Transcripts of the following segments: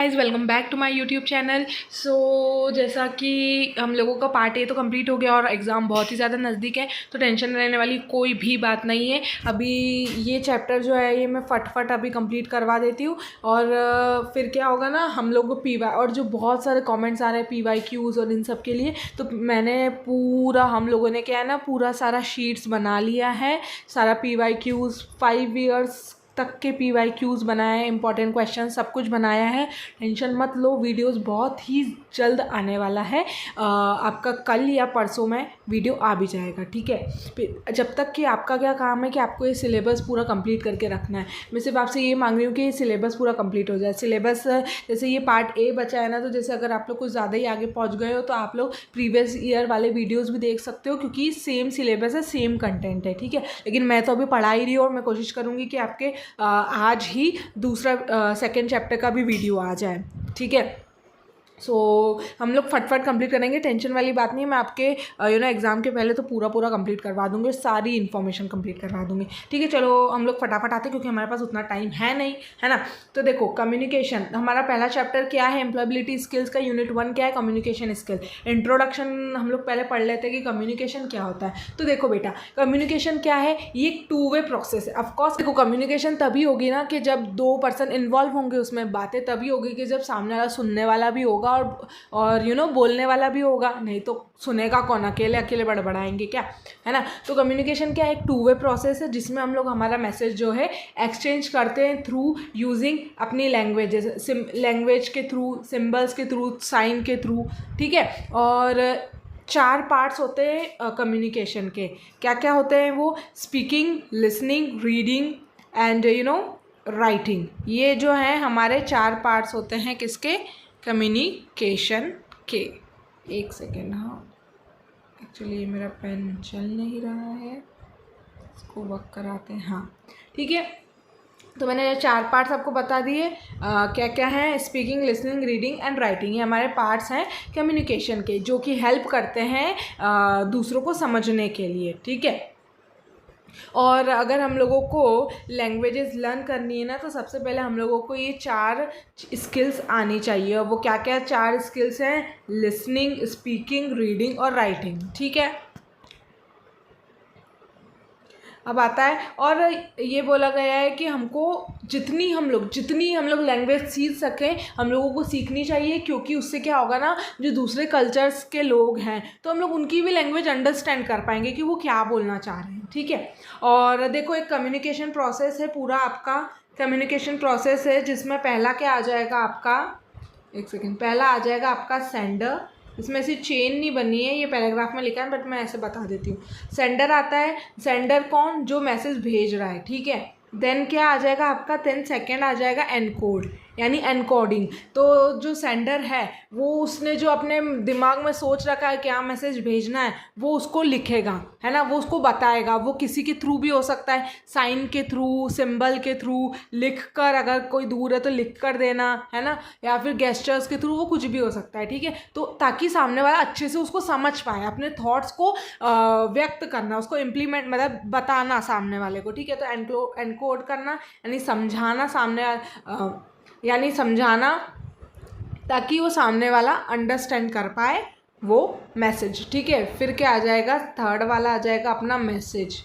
Guys welcome back to my YouTube channel. जैसा कि हम लोगों का पार्ट ए तो कंप्लीट हो गया और एग्ज़ाम बहुत ही ज़्यादा नज़दीक है, तो टेंशन रहने वाली कोई भी बात नहीं है। अभी ये चैप्टर जो है ये मैं फटाफट अभी कंप्लीट करवा देती हूँ और फिर क्या होगा ना, हम लोग को पीवाई और जो बहुत सारे कमेंट्स आ रहे हैं पीवाई क्यूज़ और इन सब के लिए, तो मैंने पूरा हम लोगों ने क्या है ना पूरा सारा शीट्स बना लिया है। सारा पीवाई क्यूज़ 5 ईयर्स तक के पीवाई क्यूज़ बनाए हैं, इंपॉर्टेंट क्वेश्चन सब कुछ बनाया है। टेंशन मत लो, वीडियोस बहुत ही जल्द आने वाला है। आपका कल या परसों में वीडियो आ भी जाएगा, ठीक है। फिर जब तक कि आपका क्या काम है कि आपको ये सिलेबस पूरा कंप्लीट करके रखना है। मैं सिर्फ आपसे ये मांग रही हूँ कि ये सिलेबस पूरा कंप्लीट हो जाए। सिलेबस जैसे ये पार्ट ए बचा है ना, तो जैसे अगर आप लोग कुछ ज़्यादा ही आगे पहुँच गए हो तो आप लोग प्रीवियस ईयर वाले वीडियोज़ भी देख सकते हो, क्योंकि सेम सिलेबस है, सेम कंटेंट है, ठीक है। लेकिन मैं तो अभी पढ़ा ही रही हूँ और मैं कोशिश करूँगी कि आपके आज ही दूसरा सेकेंड चैप्टर का भी वीडियो आ जाए, ठीक है। हम लोग फटफट कंप्लीट करेंगे, टेंशन वाली बात नहीं है। मैं आपके एग्ज़ाम के पहले तो पूरा कंप्लीट करवा दूँगी, सारी इन्फॉर्मेशन कंप्लीट करवा दूँगी, ठीक है। चलो हम लोग फटाफट आते हैं क्योंकि हमारे पास उतना टाइम है नहीं, है ना। तो देखो, कम्युनिकेशन हमारा पहला चैप्टर क्या है, एम्प्लॉयबिलिटी स्किल्स का यूनिट 1 क्या है, कम्युनिकेशन स्किल। इंट्रोडक्शन हम लोग पहले पढ़ लेते हैं कि कम्युनिकेशन क्या होता है। तो देखो बेटा, कम्युनिकेशन क्या है, ये एक 2 वे प्रोसेस है। ऑफकोर्स देखो, कम्युनिकेशन तभी होगी ना कि जब 2 पर्सन इन्वॉल्व होंगे उसमें, बातें तभी होगी कि जब सामने वाला सुनने वाला भी होगा और बोलने वाला भी होगा। नहीं तो सुनेगा कौन, अकेले बड़बड़ाएंगे क्या, है ना। तो कम्युनिकेशन क्या है, एक 2 वे प्रोसेस है जिसमें हम लोग हमारा मैसेज जो है एक्सचेंज करते हैं थ्रू यूजिंग अपनी लैंग्वेज, लैंग्वेज के थ्रू, सिम्बल्स के थ्रू, साइन के थ्रू, ठीक है। और 4 पार्ट्स होते हैं कम्युनिकेशन के। क्या क्या होते हैं वो, speaking, listening, reading and writing. ये जो है हमारे 4 पार्ट्स होते हैं किसके, कम्युनिकेशन के। एक सेकेंड, हाँ एक्चुअली ये मेरा पेन चल नहीं रहा है, इसको वर्क कराते हैं, हाँ ठीक है। तो मैंने 4 पार्ट्स आपको बता दिए, क्या क्या है, speaking, listening, reading and writing. ये हमारे पार्ट्स हैं कम्युनिकेशन के, जो कि हेल्प करते हैं दूसरों को समझने के लिए, ठीक है। और अगर हम लोगों को लैंग्वेजेस लर्न करनी है ना, तो सबसे पहले हम लोगों को ये 4 स्किल्स आनी चाहिए। और वो क्या क्या 4 स्किल्स हैं, लिसनिंग, स्पीकिंग, रीडिंग और राइटिंग, ठीक है। अब आता है, और ये बोला गया है कि हमको जितनी हम लोग लैंग्वेज सीख सकें, हम लोगों को सीखनी चाहिए, क्योंकि उससे क्या होगा ना, जो दूसरे कल्चर्स के लोग हैं तो हम लोग उनकी भी लैंग्वेज अंडरस्टैंड कर पाएंगे कि वो क्या बोलना चाह रहे हैं, ठीक है। और देखो, एक कम्युनिकेशन प्रोसेस है पूरा, आपका कम्युनिकेशन प्रोसेस है जिसमें पहला क्या आ जाएगा आपका, एक सेकेंड, पहला आ जाएगा आपका सेंडर। इसमें ऐसी चेन नहीं बनी है, ये पैराग्राफ में लिखा है बट मैं ऐसे बता देती हूँ। सेंडर आता है, सेंडर कौन, जो मैसेज भेज रहा है, ठीक है। देन क्या आ जाएगा आपका, 10 सेकेंड आ जाएगा एनकोड, यानी एनकोडिंग। तो जो सेंडर है वो उसने जो अपने दिमाग में सोच रखा है क्या मैसेज भेजना है, वो उसको लिखेगा, है ना, वो उसको बताएगा। वो किसी के थ्रू भी हो सकता है, साइन के थ्रू, सिंबल के थ्रू, लिख कर, अगर कोई दूर है तो लिख कर देना, है ना, या फिर गेस्चर्स के थ्रू, वो कुछ भी हो सकता है, ठीक है। तो ताकि सामने वाला अच्छे से उसको समझ पाए, अपने थॉट्स को व्यक्त करना, उसको इम्प्लीमेंट मतलब बताना सामने वाले को, ठीक है। तो एनकोड करना यानी समझाना, यानी समझाना, ताकि वो सामने वाला अंडरस्टैंड कर पाए वो मैसेज, ठीक है। फिर क्या आ जाएगा, थर्ड वाला आ जाएगा अपना मैसेज,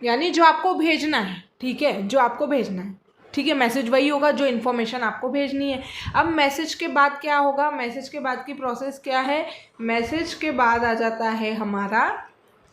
यानी जो आपको भेजना है, ठीक है, जो आपको भेजना है, ठीक है। मैसेज वही होगा जो इन्फॉर्मेशन आपको भेजनी है। अब मैसेज के बाद क्या होगा, मैसेज के बाद की प्रोसेस क्या है, मैसेज के बाद आ जाता है हमारा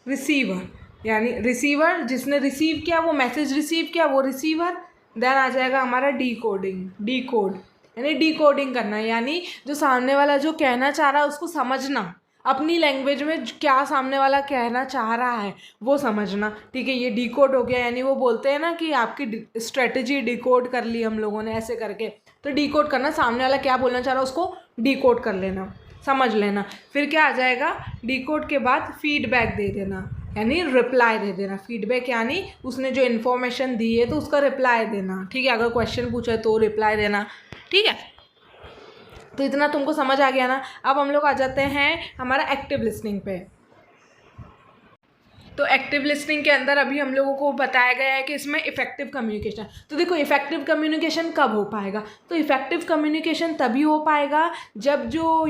रिसीवर, यानी रिसीवर, जिसने रिसीव किया, वो मैसेज रिसीव किया, वो रिसीवर। देन आ जाएगा हमारा डीकोड, यानी डीकोडिंग करना, यानी जो सामने वाला जो कहना चाह रहा है उसको समझना, अपनी लैंग्वेज में क्या सामने वाला कहना चाह रहा है वो समझना, ठीक है। ये डिकोड हो गया, यानी वो बोलते हैं ना कि आपकी स्ट्रेटजी डिकोड कर ली हम लोगों ने, ऐसे करके। तो डिकोड करना, सामने वाला क्या बोलना चाह रहा है उसको डिकोड कर लेना, समझ लेना। फिर क्या आ जाएगा, डिकोड के बाद फीडबैक दे देना, यानी रिप्लाई दे देना। फीडबैक यानी उसने जो इन्फॉर्मेशन दी है तो उसका रिप्लाई देना, ठीक है। अगर क्वेश्चन पूछे तो रिप्लाई देना, ठीक है। तो इतना तुमको समझ आ गया ना। अब हम लोग आ जाते हैं हमारा एक्टिव लिसनिंग पे। तो एक्टिव लिसनिंग के अंदर अभी हम लोगों को बताया गया है कि इसमें इफेक्टिव कम्युनिकेशन। तो देखो इफेक्टिव कम्युनिकेशन कब हो पाएगा, तो इफेक्टिव कम्युनिकेशन तभी हो पाएगा जब जो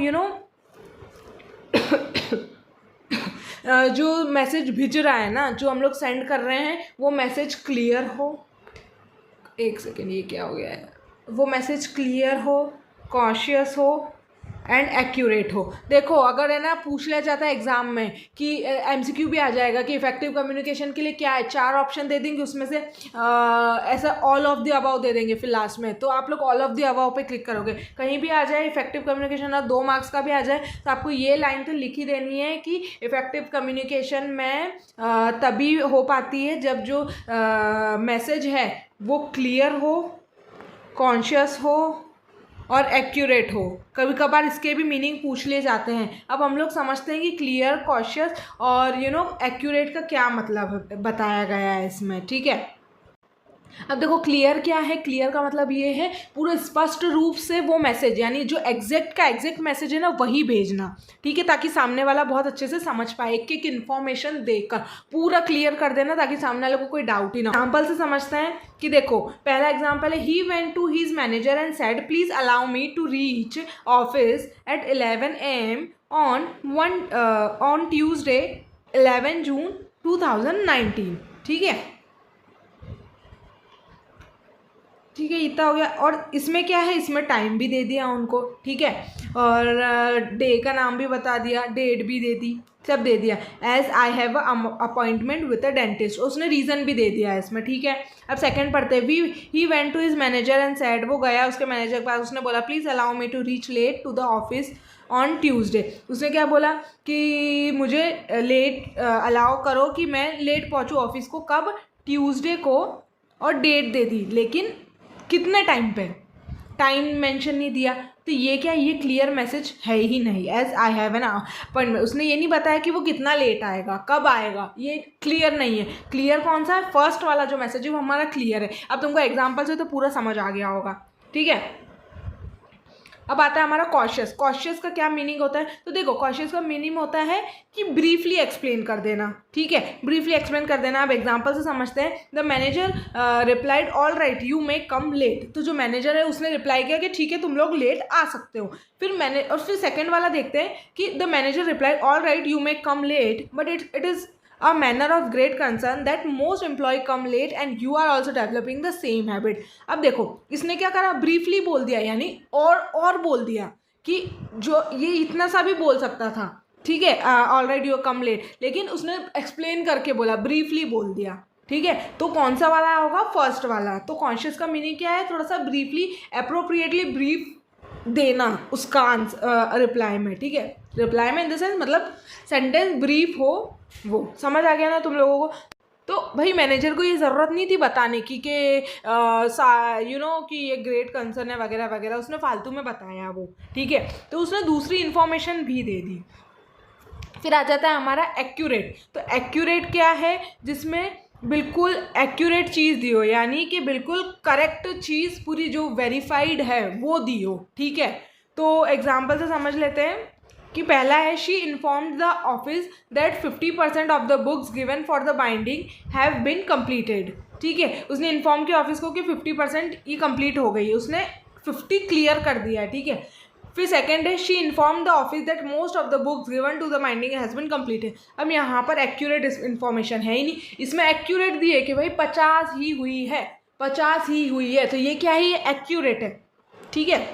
जो मैसेज भेज रहा है ना, जो हम लोग सेंड कर रहे हैं, वो मैसेज क्लियर हो। एक सेकेंड, ये क्या हो गया है, वो मैसेज क्लियर हो, कॉन्शियस हो एंड एक्यूरेट हो। देखो अगर है ना पूछ लिया जाता है एग्जाम में कि एमसीक्यू भी आ जाएगा कि इफेक्टिव कम्युनिकेशन के लिए क्या है, 4 ऑप्शन दे देंगे, उसमें से ऐसा ऑल ऑफ द अबाव दे देंगे फिर लास्ट में, तो आप लोग ऑल ऑफ द अबाव पे क्लिक करोगे। कहीं भी आ जाए इफेक्टिव कम्युनिकेशन और 2 मार्क्स का भी आ जाए, तो आपको ये लाइन तो लिखी देनी है कि इफेक्टिव कम्युनिकेशन में तभी हो पाती है जब जो मैसेज है वो क्लियर हो, कॉन्शियस हो और एक्यूरेट हो। कभी कभार इसके भी मीनिंग पूछ लिए जाते हैं। अब हम लोग समझते हैं कि क्लियर, कॉशियस और एक्यूरेट का क्या मतलब बताया गया है इसमें, ठीक है। अब देखो क्लियर क्या है, क्लियर का मतलब ये है पूरा स्पष्ट रूप से वो मैसेज, यानी जो एग्जैक्ट मैसेज है ना वही भेजना, ठीक है, ताकि सामने वाला बहुत अच्छे से समझ पाए, एक एक इन्फॉर्मेशन देकर पूरा क्लियर कर देना ताकि सामने वाले को कोई डाउट ही ना हो। एग्जाम्पल से समझते हैं कि देखो पहला एग्जाम्पल है, he went to his manager and said please allow me to reach office at 11 AM on Tuesday 11 June 2019, ठीक है, ठीक है, इतना हो गया। और इसमें क्या है, इसमें टाइम भी दे दिया उनको, ठीक है, और डे का नाम भी बता दिया, डेट भी दे दी, सब दे दिया। As I have appointment with a dentist, उसने रीज़न भी दे दिया है इसमें, ठीक है। अब सेकंड पढ़ते हैं, he went to his manager and said, वो गया उसके मैनेजर के पास, उसने बोला please allow me to reach late to the office on Tuesday. उसने क्या बोला कि मुझे लेट अलाउ करो कि मैं लेट पहुँचूँ ऑफिस को, कब, ट्यूसडे को, और डेट दे दी, लेकिन कितने टाइम पे, टाइम मेंशन नहीं दिया। तो ये क्या, ये क्लियर मैसेज है ही नहीं। As I have an appointment, उसने ये नहीं बताया कि वो कितना लेट आएगा, कब आएगा, ये क्लियर नहीं है। क्लियर कौन सा है, फर्स्ट वाला जो मैसेज है वो हमारा क्लियर है। अब तुमको एग्जाम्पल से तो पूरा समझ आ गया होगा, ठीक है। अब आता है हमारा कॉशियस। कॉशियस का क्या मीनिंग होता है, तो देखो कॉशियस का मीनिंग होता है कि ब्रीफली एक्सप्लेन कर देना, ठीक है, ब्रीफली एक्सप्लेन कर देना। अब एग्जांपल से समझते हैं, the manager replied all right you may come late, तो जो मैनेजर है उसने रिप्लाई किया कि ठीक है तुम लोग लेट आ सकते हो। फिर सेकंड वाला देखते हैं कि the manager replied all right you may come late but it is a manner of great concern that most employee come late and you are also developing the same habit। अब देखो इसने क्या करा, briefly बोल दिया, यानी और बोल दिया कि जो ये इतना सा भी बोल सकता था, ठीक है, ऑलराइट यू कम लेट, लेकिन उसने एक्सप्लेन करके बोला, ब्रीफली बोल दिया, ठीक है। तो कौन सा वाला होगा, फर्स्ट वाला। तो कॉन्शियस का मीनिंग क्या है, थोड़ा सा ब्रीफली, अप्रोप्रिएटली ब्रीफ देना उसका आंसर रिप्लाई में, ठीक है। रिप्लाई में इन द सेंस मतलब सेंटेंस ब्रीफ हो, वो समझ आ गया ना तुम लोगों को। तो भाई मैनेजर को ये ज़रूरत नहीं थी बताने की कि कि ये ग्रेट कंसर्न है वगैरह वगैरह, उसने फालतू में बताया वो, ठीक है। तो उसने दूसरी इन्फॉर्मेशन भी दे दी। फिर आ जाता है हमारा एक्यूरेट। तो एक्यूरेट क्या है, जिसमें बिल्कुल एक्यूरेट चीज़ दी हो, यानी कि बिल्कुल करेक्ट चीज़ पूरी जो वेरीफाइड है वो दी हो, ठीक है। तो एग्जाम्पल से समझ लेते हैं कि पहला है, she informed the office that 50% of the books given for the binding have been completed, ठीक है। उसने इन्फॉर्म किया ऑफिस को कि 50% ये कंप्लीट हो गई है, उसने 50 क्लियर कर दिया है, ठीक है। फिर सेकंड है, she inform the office that most of the books given to the binding has been completed. अब यहाँ पर एक्यूरेट इन्फॉर्मेशन है ही नहीं, इसमें एक्यूरेट दी है कि भाई 50 ही हुई है, 50 ही हुई है, तो ये क्या है, ये एक्यूरेट है, ठीक है।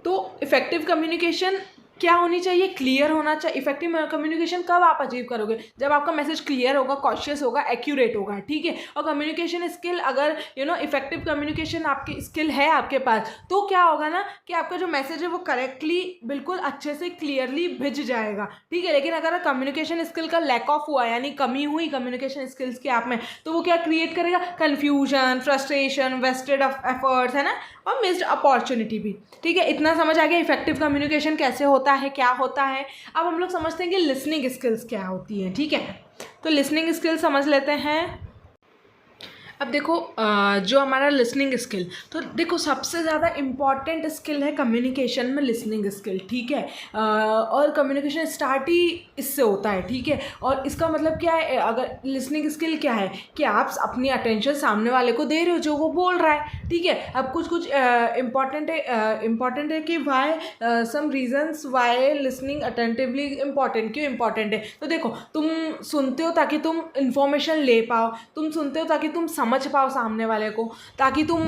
तो इफेक्टिव कम्युनिकेशन क्या होनी चाहिए, क्लियर होना चाहिए। इफेक्टिव कम्युनिकेशन कब आप अचीव करोगे, जब आपका मैसेज क्लियर होगा, कॉशियस होगा, एक्यूरेट होगा, ठीक है। और कम्युनिकेशन स्किल, अगर इफेक्टिव कम्युनिकेशन आपकी स्किल है आपके पास, तो क्या होगा ना कि आपका जो मैसेज है वो करेक्टली बिल्कुल अच्छे से क्लियरली भिज जाएगा, ठीक है। लेकिन अगर कम्युनिकेशन स्किल का लैक ऑफ हुआ, यानी कमी हुई कम्युनिकेशन स्किल्स के आप में, तो वो क्या क्रिएट करेगा, कन्फ्यूजन, फ्रस्ट्रेशन, वेस्टेड एफर्ट्स, है ना, और मिस्ड अपॉर्चुनिटी भी, ठीक है। इतना समझ आ गया इफेक्टिव कम्युनिकेशन कैसे होता है, क्या होता है। अब हम लोग समझते हैं कि लिसनिंग स्किल्स क्या होती हैं, ठीक है। तो लिसनिंग स्किल्स समझ लेते हैं। अब देखो जो हमारा लिसनिंग स्किल, तो देखो सबसे ज़्यादा इम्पॉर्टेंट स्किल है कम्युनिकेशन में लिसनिंग स्किल, ठीक है। और कम्युनिकेशन स्टार्ट ही इससे होता है, ठीक है। और इसका मतलब क्या है, अगर लिसनिंग स्किल क्या है कि आप अपनी अटेंशन सामने वाले को दे रहे हो जो वो बोल रहा है, ठीक है। अब कुछ कुछ इम्पॉर्टेंट है कि why some reasons why listening attentively important, क्यों इम्पॉर्टेंट है। तो देखो, तुम सुनते हो ताकि तुम इन्फॉर्मेशन ले पाओ, तुम सुनते हो ताकि तुम समझ पाओ सामने वाले को, ताकि तुम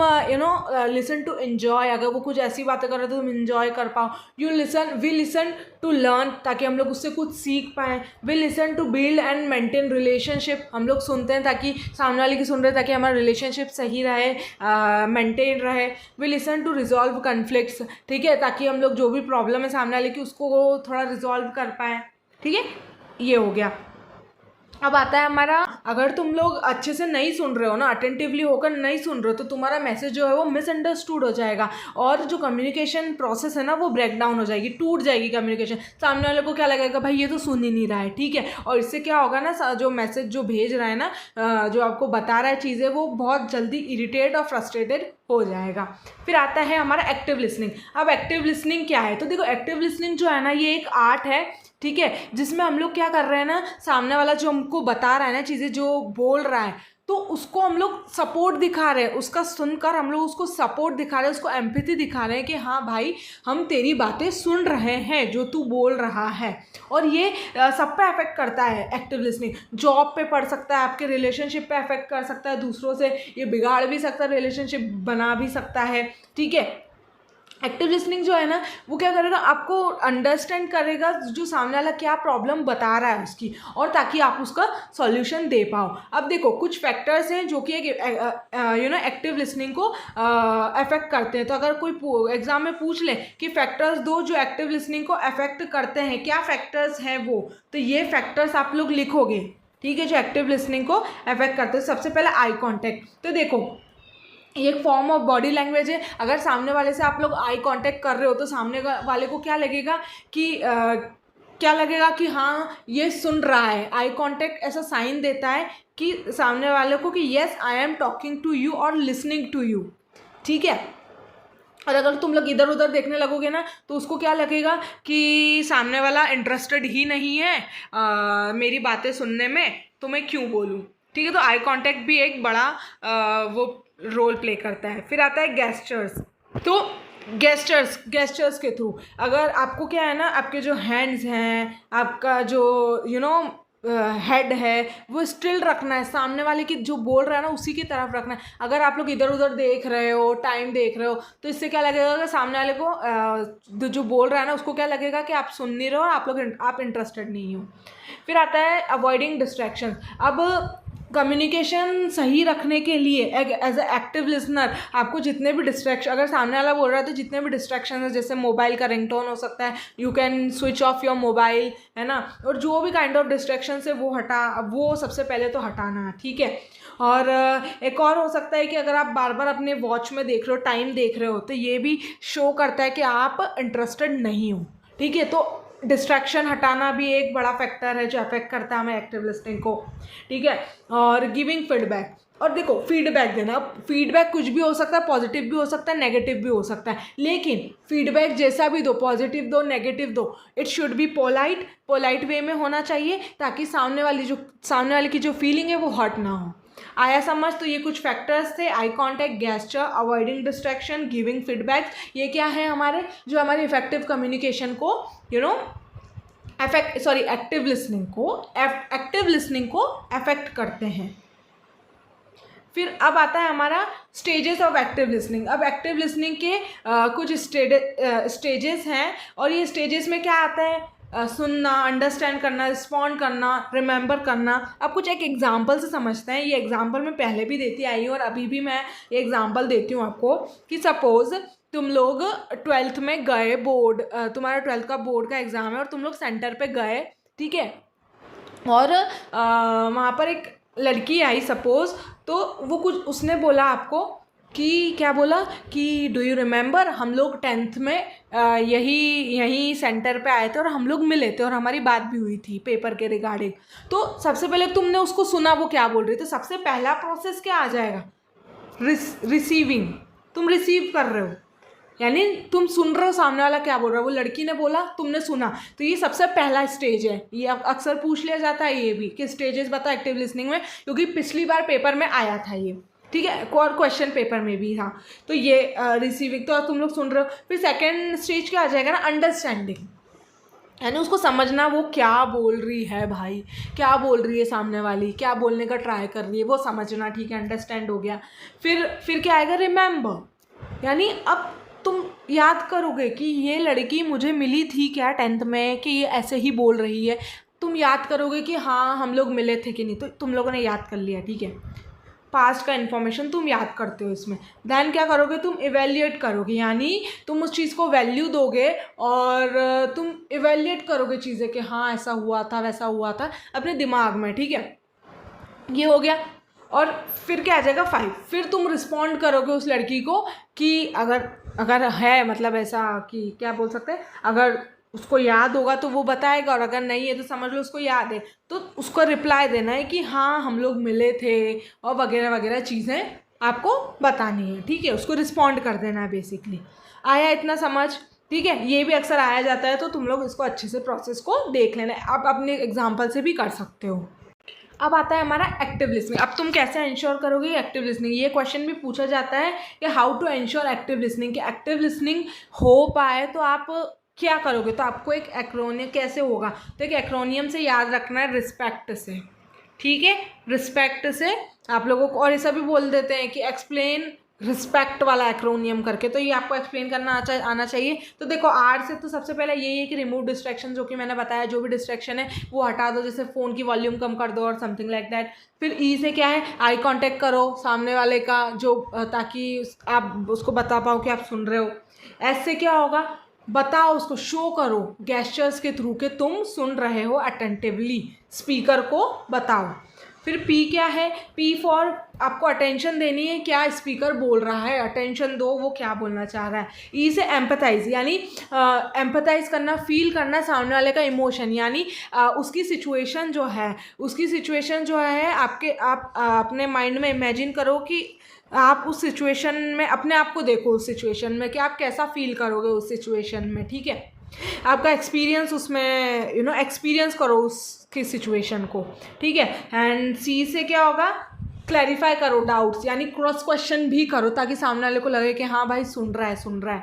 लिसन टू एन्जॉय, अगर वो कुछ ऐसी बातें कर रहे तो तुम इन्जॉय कर पाओ। वी लिसन टू लर्न, ताकि हम लोग उससे कुछ सीख पाएँ। We listen to build and maintain relationship, हम लोग सुनते हैं ताकि सामने वाले की सुन रहे हैं ताकि हमारा रिलेशनशिप सही रहे, मेंटेन रहे। We listen to resolve conflicts, ठीक है, ताकि हम लोग जो भी प्रॉब्लम है सामने वाले की उसको थोड़ा रिजॉल्व कर पाएँ, ठीक है। ये हो गया। अब आता है हमारा, अगर तुम लोग अच्छे से नहीं सुन रहे हो ना, अटेंटिवली होकर नहीं सुन रहे हो, तो तुम्हारा मैसेज जो है वो मिसअंडरस्टूड हो जाएगा, और जो कम्युनिकेशन प्रोसेस है ना वो ब्रेक डाउन हो जाएगी, टूट जाएगी कम्युनिकेशन। सामने वाले को क्या लगेगा, भाई ये तो सुन ही नहीं रहा है, ठीक है। और इससे क्या होगा ना, जो मैसेज जो भेज रहा है ना, जो आपको बता रहा है चीज़ें, वो बहुत जल्दी इरिटेट और फ्रस्ट्रेटेड हो जाएगा। फिर आता है हमारा एक्टिव लिसनिंग। अब एक्टिव लिसनिंग क्या है, तो देखो एक्टिव लिसनिंग जो है ना, ये एक आर्ट है, ठीक है, जिसमें हम लोग क्या कर रहे हैं ना, सामने वाला जो हमको बता रहा है ना चीज़ें, जो बोल रहा है, तो उसको हम लोग सपोर्ट दिखा रहे हैं, उसका सुनकर हम लोग उसको सपोर्ट दिखा रहे हैं, उसको एम्पैथी दिखा रहे हैं कि हाँ भाई, हम तेरी बातें सुन रहे हैं जो तू बोल रहा है। और ये सब पे अफेक्ट करता है एक्टिव लिसनिंग। जॉब पे पड़ सकता है, आपके रिलेशनशिप पे अफेक्ट कर सकता है, दूसरों से ये बिगाड़ भी सकता है, रिलेशनशिप बना भी सकता है, ठीक है। एक्टिव लिसनिंग जो है ना, वो क्या करेगा, आपको अंडरस्टैंड करेगा जो सामने वाला क्या प्रॉब्लम बता रहा है उसकी, और ताकि आप उसका सॉल्यूशन दे पाओ। अब देखो, कुछ फैक्टर्स हैं जो कि एक्टिव लिसनिंग को अफेक्ट करते हैं। तो अगर कोई एग्जाम में पूछ ले कि फैक्टर्स दो जो एक्टिव लिसनिंग को अफेक्ट करते हैं, क्या फैक्टर्स हैं वो, तो ये फैक्टर्स आप लोग लिखोगे, ठीक है, जो एक्टिव लिसनिंग को अफेक्ट करते हैं। सबसे पहले आई कॉन्टैक्ट। तो देखो, ये एक फॉर्म ऑफ बॉडी लैंग्वेज है। अगर सामने वाले से आप लोग आई कांटेक्ट कर रहे हो, तो सामने वाले को क्या लगेगा कि हाँ ये सुन रहा है। आई कांटेक्ट ऐसा साइन देता है कि सामने वाले को कि yes I am talking to you और लिसनिंग टू यू, ठीक है। और अगर तुम लोग इधर उधर देखने लगोगे ना, तो उसको क्या लगेगा कि सामने वाला इंटरेस्टेड ही नहीं है मेरी बातें सुनने में, तो मैं क्यों बोलूँ, ठीक है। तो आई कांटेक्ट भी एक बड़ा वो रोल प्ले करता है। फिर आता है गेस्चर्स। तो गेस्चर्स के थ्रू, अगर आपको क्या है ना, आपके जो हैंड्स हैं, आपका जो हेड है, वो स्टिल रखना है, सामने वाले की जो बोल रहा है ना उसी की तरफ रखना है। अगर आप लोग इधर उधर देख रहे हो, टाइम देख रहे हो, तो इससे क्या लगेगा कि सामने वाले को जो बोल रहा है ना उसको क्या लगेगा कि आप सुन नहीं रहे हो, आप इंटरेस्टेड नहीं हो। फिर आता है अवॉइडिंग डिस्ट्रैक्शन। अब कम्युनिकेशन सही रखने के लिए एज ए एक्टिव लिसनर, आपको जितने भी डिस्ट्रैक्शन, अगर सामने वाला बोल रहा है तो जितने भी डिस्ट्रैक्शन है, जैसे मोबाइल का रिंगटोन हो सकता है, you can switch off your mobile, है ना। और जो भी काइंड ऑफ डिस्ट्रैक्शन है वो सबसे पहले तो हटाना है, ठीक है। और एक और हो सकता है कि अगर आप बार बार अपने वॉच में देख रहे हो, टाइम देख रहे हो, तो ये भी शो करता है कि आप इंटरेस्टेड नहीं हो, ठीक है। तो डिस्ट्रैक्शन हटाना भी एक बड़ा फैक्टर है जो अफेक्ट करता है हमें एक्टिव लिसनिंग को, ठीक है। और गिविंग फीडबैक। और देखो, फीडबैक देना, फीडबैक कुछ भी हो सकता है, पॉजिटिव भी हो सकता है, नेगेटिव भी हो सकता है, लेकिन फीडबैक जैसा भी दो, पॉजिटिव दो, नेगेटिव दो, it should be polite way में होना चाहिए, ताकि सामने वाले की जो फीलिंग है वो हर्ट ना हो। आया समझ। तो ये कुछ फैक्टर्स थे, eye contact, gesture, avoiding distraction, giving feedback. ये क्या है हमारे, जो हमारी इफेक्टिव कम्युनिकेशन को एक्टिव लिसनिंग को अफेक्ट करते हैं। फिर अब आता है हमारा स्टेजेस ऑफ एक्टिव लिसनिंग। अब एक्टिव लिसनिंग के कुछ स्टेजेस हैं, और ये स्टेजेस में क्या आता है, सुनना, अंडरस्टैंड करना, रिस्पॉन्ड करना, रिमेंबर करना। अब कुछ एक एग्जांपल से समझते हैं। ये एग्जांपल मैं पहले भी देती आई हूँ और अभी भी मैं ये एग्जांपल देती हूँ आपको, कि सपोज़ तुम लोग 12th में गए, तुम्हारा 12th का बोर्ड का एग्ज़ाम है और तुम लोग सेंटर पे गए, ठीक है। और वहाँ पर एक लड़की आई सपोज़, तो वो कुछ उसने बोला आपको कि क्या बोला कि डू यू रिमेंबर हम लोग 10th में यही सेंटर पे आए थे और हम लोग मिले थे और हमारी बात भी हुई थी पेपर के रिगार्डिंग। तो सबसे पहले तुमने उसको सुना वो क्या बोल रही, तो सबसे पहला प्रोसेस क्या आ जाएगा, रिसीविंग। तुम रिसीव कर रहे हो, यानी तुम सुन रहे हो सामने वाला क्या बोल रहा है। वो लड़की ने बोला, तुमने सुना, तो ये सबसे पहला स्टेज है। ये अक्सर पूछ लिया जाता है ये भी कि स्टेजेस बता एक्टिव लिसनिंग में, क्योंकि पिछली बार पेपर में आया था ये, ठीक है, और क्वेश्चन पेपर में भी। हाँ, तो ये रिसीविंग तो तुम लोग सुन रहे हो। फिर सेकेंड स्टेज क्या आ जाएगा ना, अंडरस्टैंडिंग, यानी उसको समझना वो क्या बोल रही है भाई, क्या बोल रही है सामने वाली, क्या बोलने का ट्राई कर रही है, वो समझना, ठीक है, अंडरस्टैंड हो गया। फिर क्या आएगा, रिमेंबर, यानी अब तुम याद करोगे कि ये लड़की मुझे मिली थी क्या 10th में, कि ये ऐसे ही बोल रही है। तुम याद करोगे कि हाँ हम लोग मिले थे कि नहीं, तो तुम लोगों ने याद कर लिया, ठीक है। पास्ट का इन्फॉर्मेशन तुम याद करते हो इसमें। देन क्या करोगे, तुम इवेल्युएट करोगे, यानी तुम उस चीज़ को वैल्यू दोगे और तुम इवेल्युएट करोगे चीज़ें कि हाँ ऐसा हुआ था वैसा हुआ था अपने दिमाग में, ठीक है। ये हो गया। और फिर क्या आ जाएगा 5, फिर तुम रिस्पॉन्ड करोगे उस लड़की को कि अगर है मतलब ऐसा कि क्या बोल सकते हैं, अगर उसको याद होगा तो वो बताएगा, और अगर नहीं है तो समझ लो उसको याद है, तो उसको रिप्लाई देना है कि हाँ हम लोग मिले थे और वगैरह वगैरह चीज़ें आपको बतानी है, ठीक है। उसको रिस्पॉन्ड कर देना है बेसिकली। आया इतना समझ, ठीक है। ये भी अक्सर आया जाता है, तो तुम लोग इसको अच्छे से प्रोसेस को देख लेना है। आप अपने एग्जाम्पल से भी कर सकते हो। अब आता है हमारा एक्टिव लिसनिंग। अब तुम कैसे इंश्योर करोगे एक्टिव लिसनिंग, ये क्वेश्चन भी पूछा जाता है कि how to ensure active listening, कि एक्टिव लिसनिंग हो पाए तो आप क्या करोगे। तो आपको एक एक्रोनियम कैसे होगा, तो एक एक्रोनियम से याद रखना है, रिस्पेक्ट से, ठीक है, रिस्पेक्ट से आप लोगों को। और ऐसा भी बोल देते हैं कि एक्सप्लेन रिस्पेक्ट वाला एक्रोनियम करके, तो ये आपको एक्सप्लेन करना आना चाहिए। तो देखो आर से तो सबसे पहले यही है कि रिमूव डिस्ट्रैक्शन, जो कि मैंने बताया, जो भी डिस्ट्रैक्शन है वो हटा दो, जैसे फ़ोन की वॉल्यूम कम कर दो और समथिंग लाइक दैट। फिर ई से क्या है, आई कांटेक्ट करो सामने वाले का, जो ताकि आप उसको बता पाओ कि आप सुन रहे हो। एस से क्या होगा, बताओ उसको, शो करो गेस्चर्स के थ्रू कि तुम सुन रहे हो अटेंटिवली, स्पीकर को बताओ। फिर पी क्या है, पी फॉर आपको अटेंशन देनी है, क्या स्पीकर बोल रहा है, अटेंशन दो वो क्या बोलना चाह रहा है। ई से एम्पथाइज, यानी एम्पथाइज करना, फील करना सामने वाले का इमोशन, यानी उसकी सिचुएशन जो है आप अपने माइंड में इमेजिन करो कि आप उस सिचुएशन में अपने आप को देखो, उस सिचुएशन में कि आप कैसा फील करोगे उस सिचुएशन में, ठीक है। आपका एक्सपीरियंस उसमें एक्सपीरियंस करो उसकी सिचुएशन को, ठीक है। एंड सी से क्या होगा, क्लैरिफाई करो डाउट्स, यानी क्रॉस क्वेश्चन भी करो ताकि सामने वाले को लगे कि हाँ भाई सुन रहा है।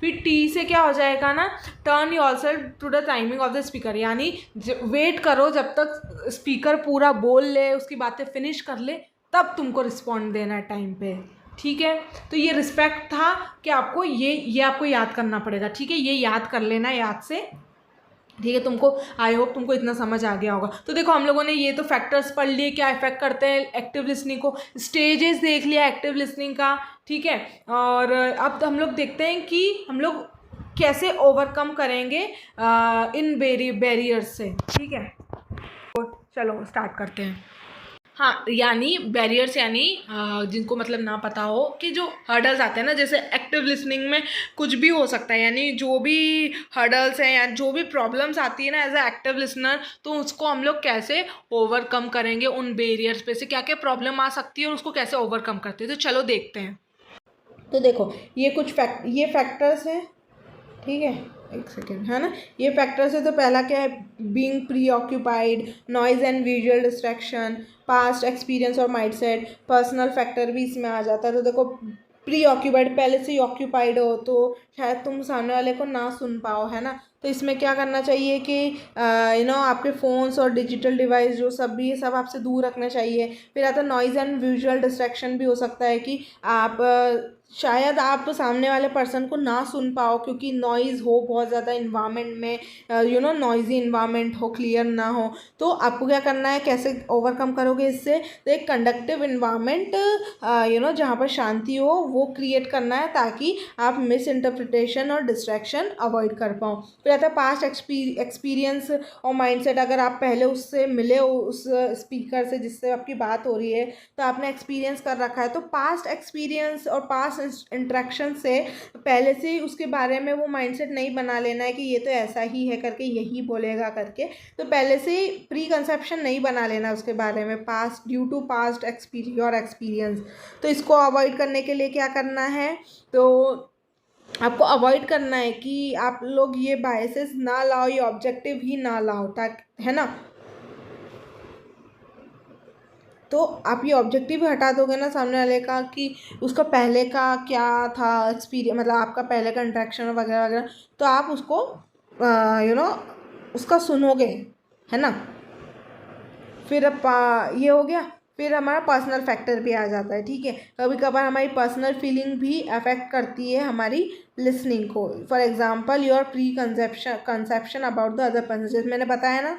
फिर टी से क्या हो जाएगा ना, turn yourself to the timing of the speaker, यानी वेट करो जब तक स्पीकर पूरा बोल ले, उसकी बातें फिनिश कर ले, तब तुमको रिस्पॉन्ड देना है टाइम पे, ठीक है। तो ये रिस्पेक्ट था कि आपको ये आपको याद करना पड़ेगा, ठीक है, ये याद कर लेना याद से, ठीक है। तुमको आई होप तुमको इतना समझ आ गया होगा। तो देखो हम लोगों ने ये तो फैक्टर्स पढ़ लिए क्या इफेक्ट करते हैं एक्टिव लिसनिंग को, स्टेजेस देख लिया एक्टिव लिसनिंग का, ठीक है। और अब हम लोग देखते हैं कि हम लोग कैसे ओवरकम करेंगे इन बैरियर्स से, ठीक है। तो चलो स्टार्ट करते हैं। हाँ, यानी बैरियर्स, यानी जिनको मतलब ना पता हो कि जो हर्डल्स आते हैं ना, जैसे एक्टिव लिसनिंग में कुछ भी हो सकता है, यानी जो भी हर्डल्स हैं या जो भी प्रॉब्लम्स आती है ना एज अ एक्टिव लिसनर, तो उसको हम लोग कैसे ओवरकम करेंगे, उन बैरियर्स पे से क्या क्या प्रॉब्लम आ सकती है और उसको कैसे ओवरकम करते हैं। तो चलो देखते हैं। तो देखो ये ये फैक्टर्स हैं, ठीक है, एक सेकेंड, है ना, ये फैक्टर्स है। तो पहला क्या है, being pre occupied, noise and visual distraction, past experience और माइंडसेट, पर्सनल फैक्टर भी इसमें आ जाता है। तो देखो प्री ऑक्यूपाइड, पहले से ही ऑक्यूपाइड हो तो शायद तुम सामने वाले को ना सुन पाओ, है ना। तो इसमें क्या करना चाहिए कि आपके फ़ोन्स और डिजिटल डिवाइस जो सब भी, ये सब आपसे दूर रखना चाहिए। फिर आता है नॉइज़ एंड विजुअल डिस्ट्रैक्शन, भी हो सकता है कि आप शायद आप सामने वाले पर्सन को ना सुन पाओ क्योंकि नॉइज़ हो बहुत ज़्यादा इन्वायरमेंट में, नॉइज़ी इन्वायरमेंट हो, क्लियर ना हो। तो आपको क्या करना है, कैसे ओवरकम करोगे इससे, तो एक कंडक्टिव इन्वायरमेंट जहाँ पर शांति हो वो क्रिएट करना है ताकि आप मिस इंटरप्रिटेशन और डिस्ट्रैक्शन अवॉइड कर पाओ। फिर आता है पास्ट एक्सपीरियंस और माइंडसेट। अगर आप पहले उससे मिले हो, उस स्पीकर से जिससे आपकी बात हो रही है, तो आपने एक्सपीरियंस कर रखा है, तो पास्ट एक्सपीरियंस और पास्ट इंटरेक्शन से पहले से ही उसके बारे में वो माइंडसेट नहीं बना लेना है कि ये तो ऐसा ही है करके, यही बोलेगा करके। तो पहले से ही प्री कंसेप्शन नहीं बना लेना उसके बारे में, past due to past experience. तो इसको अवॉइड करने के लिए क्या करना है, तो आपको अवॉइड करना है कि आप लोग ये बायसेस ना लाओ, ये ऑब्जेक्टिव ही ना लाओ, ताकि, है ना। तो आप ये ऑब्जेक्टिव हटा दोगे ना सामने वाले का कि उसका पहले का क्या था एक्सपीरियंस, मतलब आपका पहले का इंट्रैक्शन वगैरह वगैरह, तो आप उसको उसका सुनोगे, है ना। फिर ये हो गया। फिर हमारा पर्सनल फैक्टर भी आ जाता है, ठीक है। कभी कभार हमारी पर्सनल फीलिंग भी अफेक्ट करती है हमारी लिसनिंग को। For example your pre conception about the other person, जैसे मैंने बताया ना,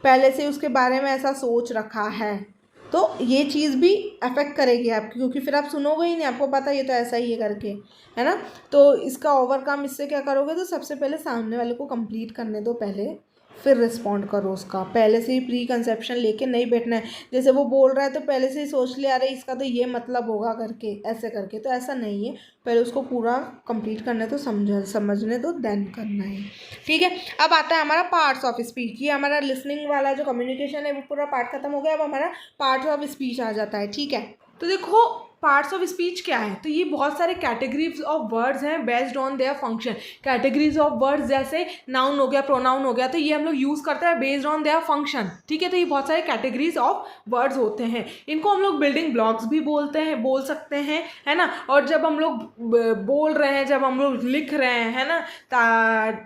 पहले से उसके बारे में ऐसा सोच रखा है, तो ये चीज़ भी अफेक्ट करेगी आपकी, क्योंकि फिर आप सुनोगे ही नहीं, आपको पता ये तो ऐसा ही है करके, है ना। तो इसका ओवरकम इससे क्या करोगे, तो सबसे पहले सामने वाले को कंप्लीट करने दो पहले, फिर रिस्पॉन्ड करो उसका। पहले से ही प्री कंसेप्शन लेके नहीं बैठना है, जैसे वो बोल रहा है तो पहले से ही सोच लिया अरे इसका तो ये मतलब होगा करके, ऐसे करके, तो ऐसा नहीं है। पहले उसको पूरा कंप्लीट करना है, तो समझने दो, देन करना है, ठीक है। अब आता है हमारा पार्ट्स ऑफ स्पीच। ये हमारा लिसनिंग वाला जो कम्युनिकेशन है वो पूरा पार्ट खत्म हो गया। अब हमारा पार्ट्स ऑफ स्पीच आ जाता है, ठीक है। तो देखो पार्ट्स ऑफ स्पीच क्या है, तो ये बहुत सारे कैटेगरीज ऑफ वर्ड्स हैं based on their function. Categories of words जैसे नाउन हो गया, प्रोनाउन हो गया, तो ये हम लोग यूज़ करते हैं बेस्ड ऑन देयर फंक्शन, ठीक है। तो ये बहुत सारे कैटेगरीज ऑफ वर्ड्स होते हैं, इनको हम लोग बिल्डिंग ब्लॉक्स भी बोल सकते हैं, है ना। और जब हम लोग बोल रहे हैं, जब हम लोग लिख रहे हैं, है ना,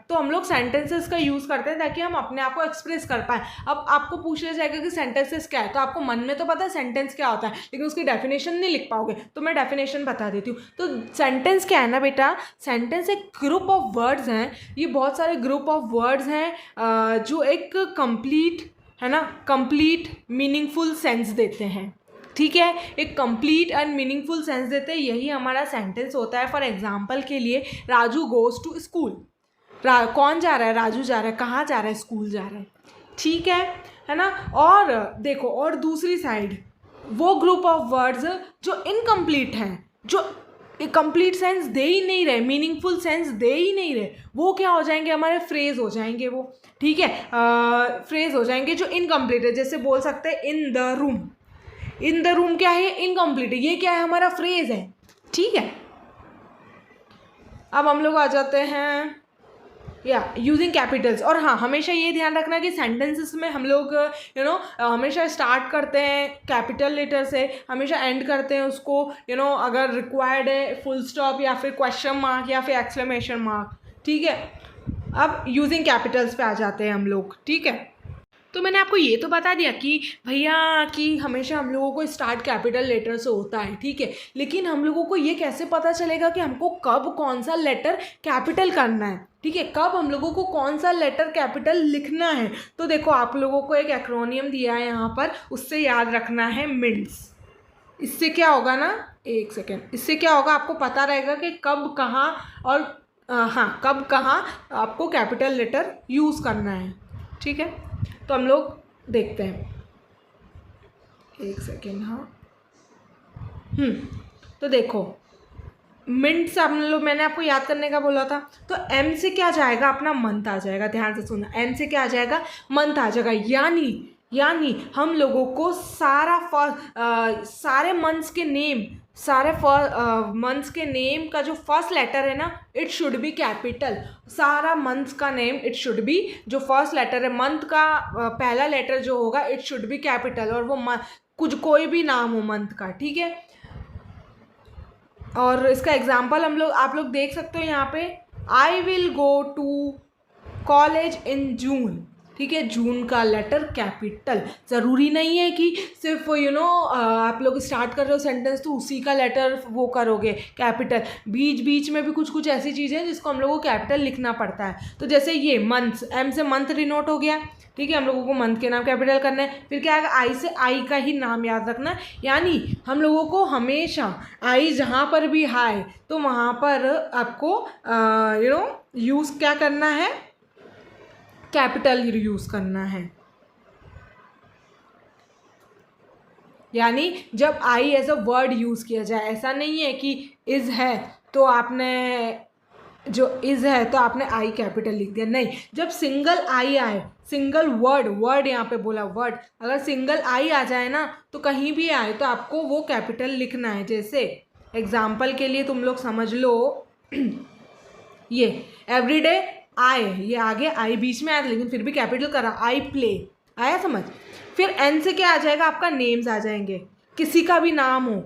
तो हम लोग सेंटेंसेस का यूज़ करते हैं ताकि हम अपने आप को एक्सप्रेस कर पाएँ। अब आपको पूछ लिया जाएगा कि सेंटेंसेस क्या है, तो आपको मन में तो पता है सेंटेंस क्या होता है, लेकिन उसकी डेफिनेशन नहीं लिख पाओगे, तो मैं डेफिनेशन बता देती हूँ। तो सेंटेंस क्या है ना बेटा, सेंटेंस एक ग्रुप ऑफ वर्ड्स हैं, ये बहुत सारे ग्रुप ऑफ वर्ड्स हैं जो एक कंप्लीट, है ना, कंप्लीट मीनिंगफुल सेंस देते हैं, ठीक है। एक कंप्लीट एंड मीनिंगफुल सेंस देते हैं, यही हमारा सेंटेंस होता है। फॉर एग्जाम्पल के लिए, राजू गोज़ टू स्कूल, कौन जा रहा है, राजू जा रहा है, कहाँ जा रहा है, स्कूल जा रहा है, ठीक है ना। और देखो, और दूसरी साइड वो ग्रुप ऑफ वर्ड्स जो इनकम्प्लीट हैं, जो कंप्लीट सेंस दे ही नहीं रहे, मीनिंगफुल सेंस दे ही नहीं रहे, वो क्या हो जाएंगे, हमारे फ्रेज हो जाएंगे वो, ठीक है। फ्रेज हो जाएंगे जो इनकम्प्लीट है, जैसे बोल सकते हैं in the room. In the room क्या है, इनकम्प्लीट है, ये क्या है, हमारा फ्रेज है, ठीक है। अब हम लोग आ जाते हैं यूजिंग कैपिटल्स। और हाँ, हमेशा ये ध्यान रखना कि सेंटेंसेस में हम लोग हमेशा स्टार्ट करते हैं कैपिटल लेटर से, हमेशा एंड करते हैं उसको अगर रिक्वायर्ड है फुल स्टॉप या फिर क्वेश्चन मार्क या फिर एक्सक्लेमेशन मार्क, ठीक है। अब यूजिंग कैपिटल्स पे आ जाते हैं हम लोग, ठीक है। तो मैंने आपको ये तो बता दिया कि भैया कि हमेशा हम लोगों को स्टार्ट कैपिटल लेटर से होता है, ठीक है। लेकिन हम लोगों को ये कैसे पता चलेगा कि हमको कब कौन सा लेटर कैपिटल करना है, ठीक है, कब हम लोगों को कौन सा लेटर कैपिटल लिखना है। तो देखो, आप लोगों को एक एक्रोनियम दिया है यहाँ पर, उससे याद रखना है मिंट्स। इससे क्या होगा ना, एक सेकेंड, इससे क्या होगा, आपको पता रहेगा कि कब कहाँ और कब कहाँ आपको कैपिटल लेटर यूज़ करना है, ठीक है। तो हम लोग देखते हैं, एक सेकेंड, तो देखो मिनट्स हम लोग, मैंने आपको याद करने का बोला था, तो एम से क्या जाएगा, अपना मंथ आ जाएगा, ध्यान से सुनना, एम से क्या आ जाएगा, मंथ आ जाएगा। यानी हम लोगों को सारे मंथ्स के नेम, सारे मंथ्स के नेम का जो फर्स्ट लेटर है ना, इट शुड बी कैपिटल। सारा मंथ्स का नेम इट शुड बी, जो फर्स्ट लेटर है मंथ का पहला लेटर जो होगा इट शुड बी कैपिटल, और वो कोई भी नाम हो मंथ का, ठीक है। और इसका एग्जाम्पल आप लोग देख सकते हो यहाँ पे, I will go to college in June, ठीक है। जून का लेटर कैपिटल, ज़रूरी नहीं है कि सिर्फ आप लोग स्टार्ट कर रहे हो सेंटेंस तो उसी का लेटर वो करोगे कैपिटल, बीच में भी कुछ ऐसी चीज़ें हैं जिसको हम लोगों को कैपिटल लिखना पड़ता है। तो जैसे ये मंथ्स, एम से मंथ डिनोट हो गया, ठीक है, हम लोगों को मंथ के नाम कैपिटल करना है। फिर क्या आएगा, आई से आई का ही नाम याद रखना, यानी हम लोगों को हमेशा आई जहाँ पर भी हाय तो वहाँ पर आपको यूज़ क्या करना है, कैपिटल यूज़ करना है। यानी जब I as a word use किया जाए, ऐसा नहीं है कि इज़ है तो आपने जो इज़ है तो आपने आई कैपिटल लिख दिया, नहीं। जब सिंगल आई आए, सिंगल वर्ड यहाँ पे बोला वर्ड, अगर सिंगल आई आ जाए ना तो कहीं भी आए तो आपको वो कैपिटल लिखना है। जैसे एग्जाम्पल के लिए तुम लोग समझ लो ये एवरीडे आई, ये आगे आई बीच में आया लेकिन फिर भी कैपिटल करा, आई प्ले, आया समझ। फिर एन से क्या आ जाएगा, आपका नेम्स आ जाएंगे, किसी का भी नाम हो,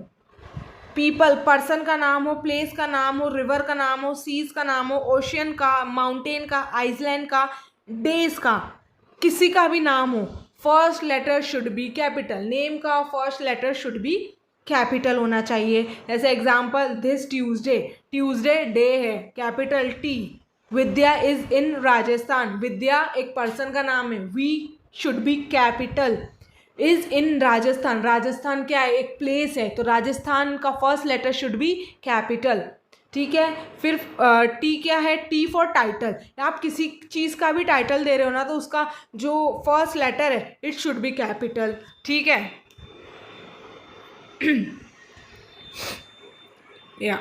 पीपल पर्सन का नाम हो, प्लेस का नाम हो, रिवर का नाम हो, सीज का नाम हो, ओशियन का, माउंटेन का, आइसलैंड का, डेज का, किसी का भी नाम हो, first letter should be capital, name का first letter should be capital होना चाहिए। जैसे example this Tuesday, Tuesday day है, capital T. Vidya is in Rajasthan, Vidya एक पर्सन का नाम है, V should be capital. Is in Rajasthan, Rajasthan क्या है, एक प्लेस है, तो राजस्थान का first letter should be capital, ठीक है। फिर टी क्या है, टी फॉर टाइटल, आप किसी चीज़ का भी टाइटल दे रहे हो ना तो उसका जो फर्स्ट लेटर है इट शुड बी कैपिटल, ठीक है। या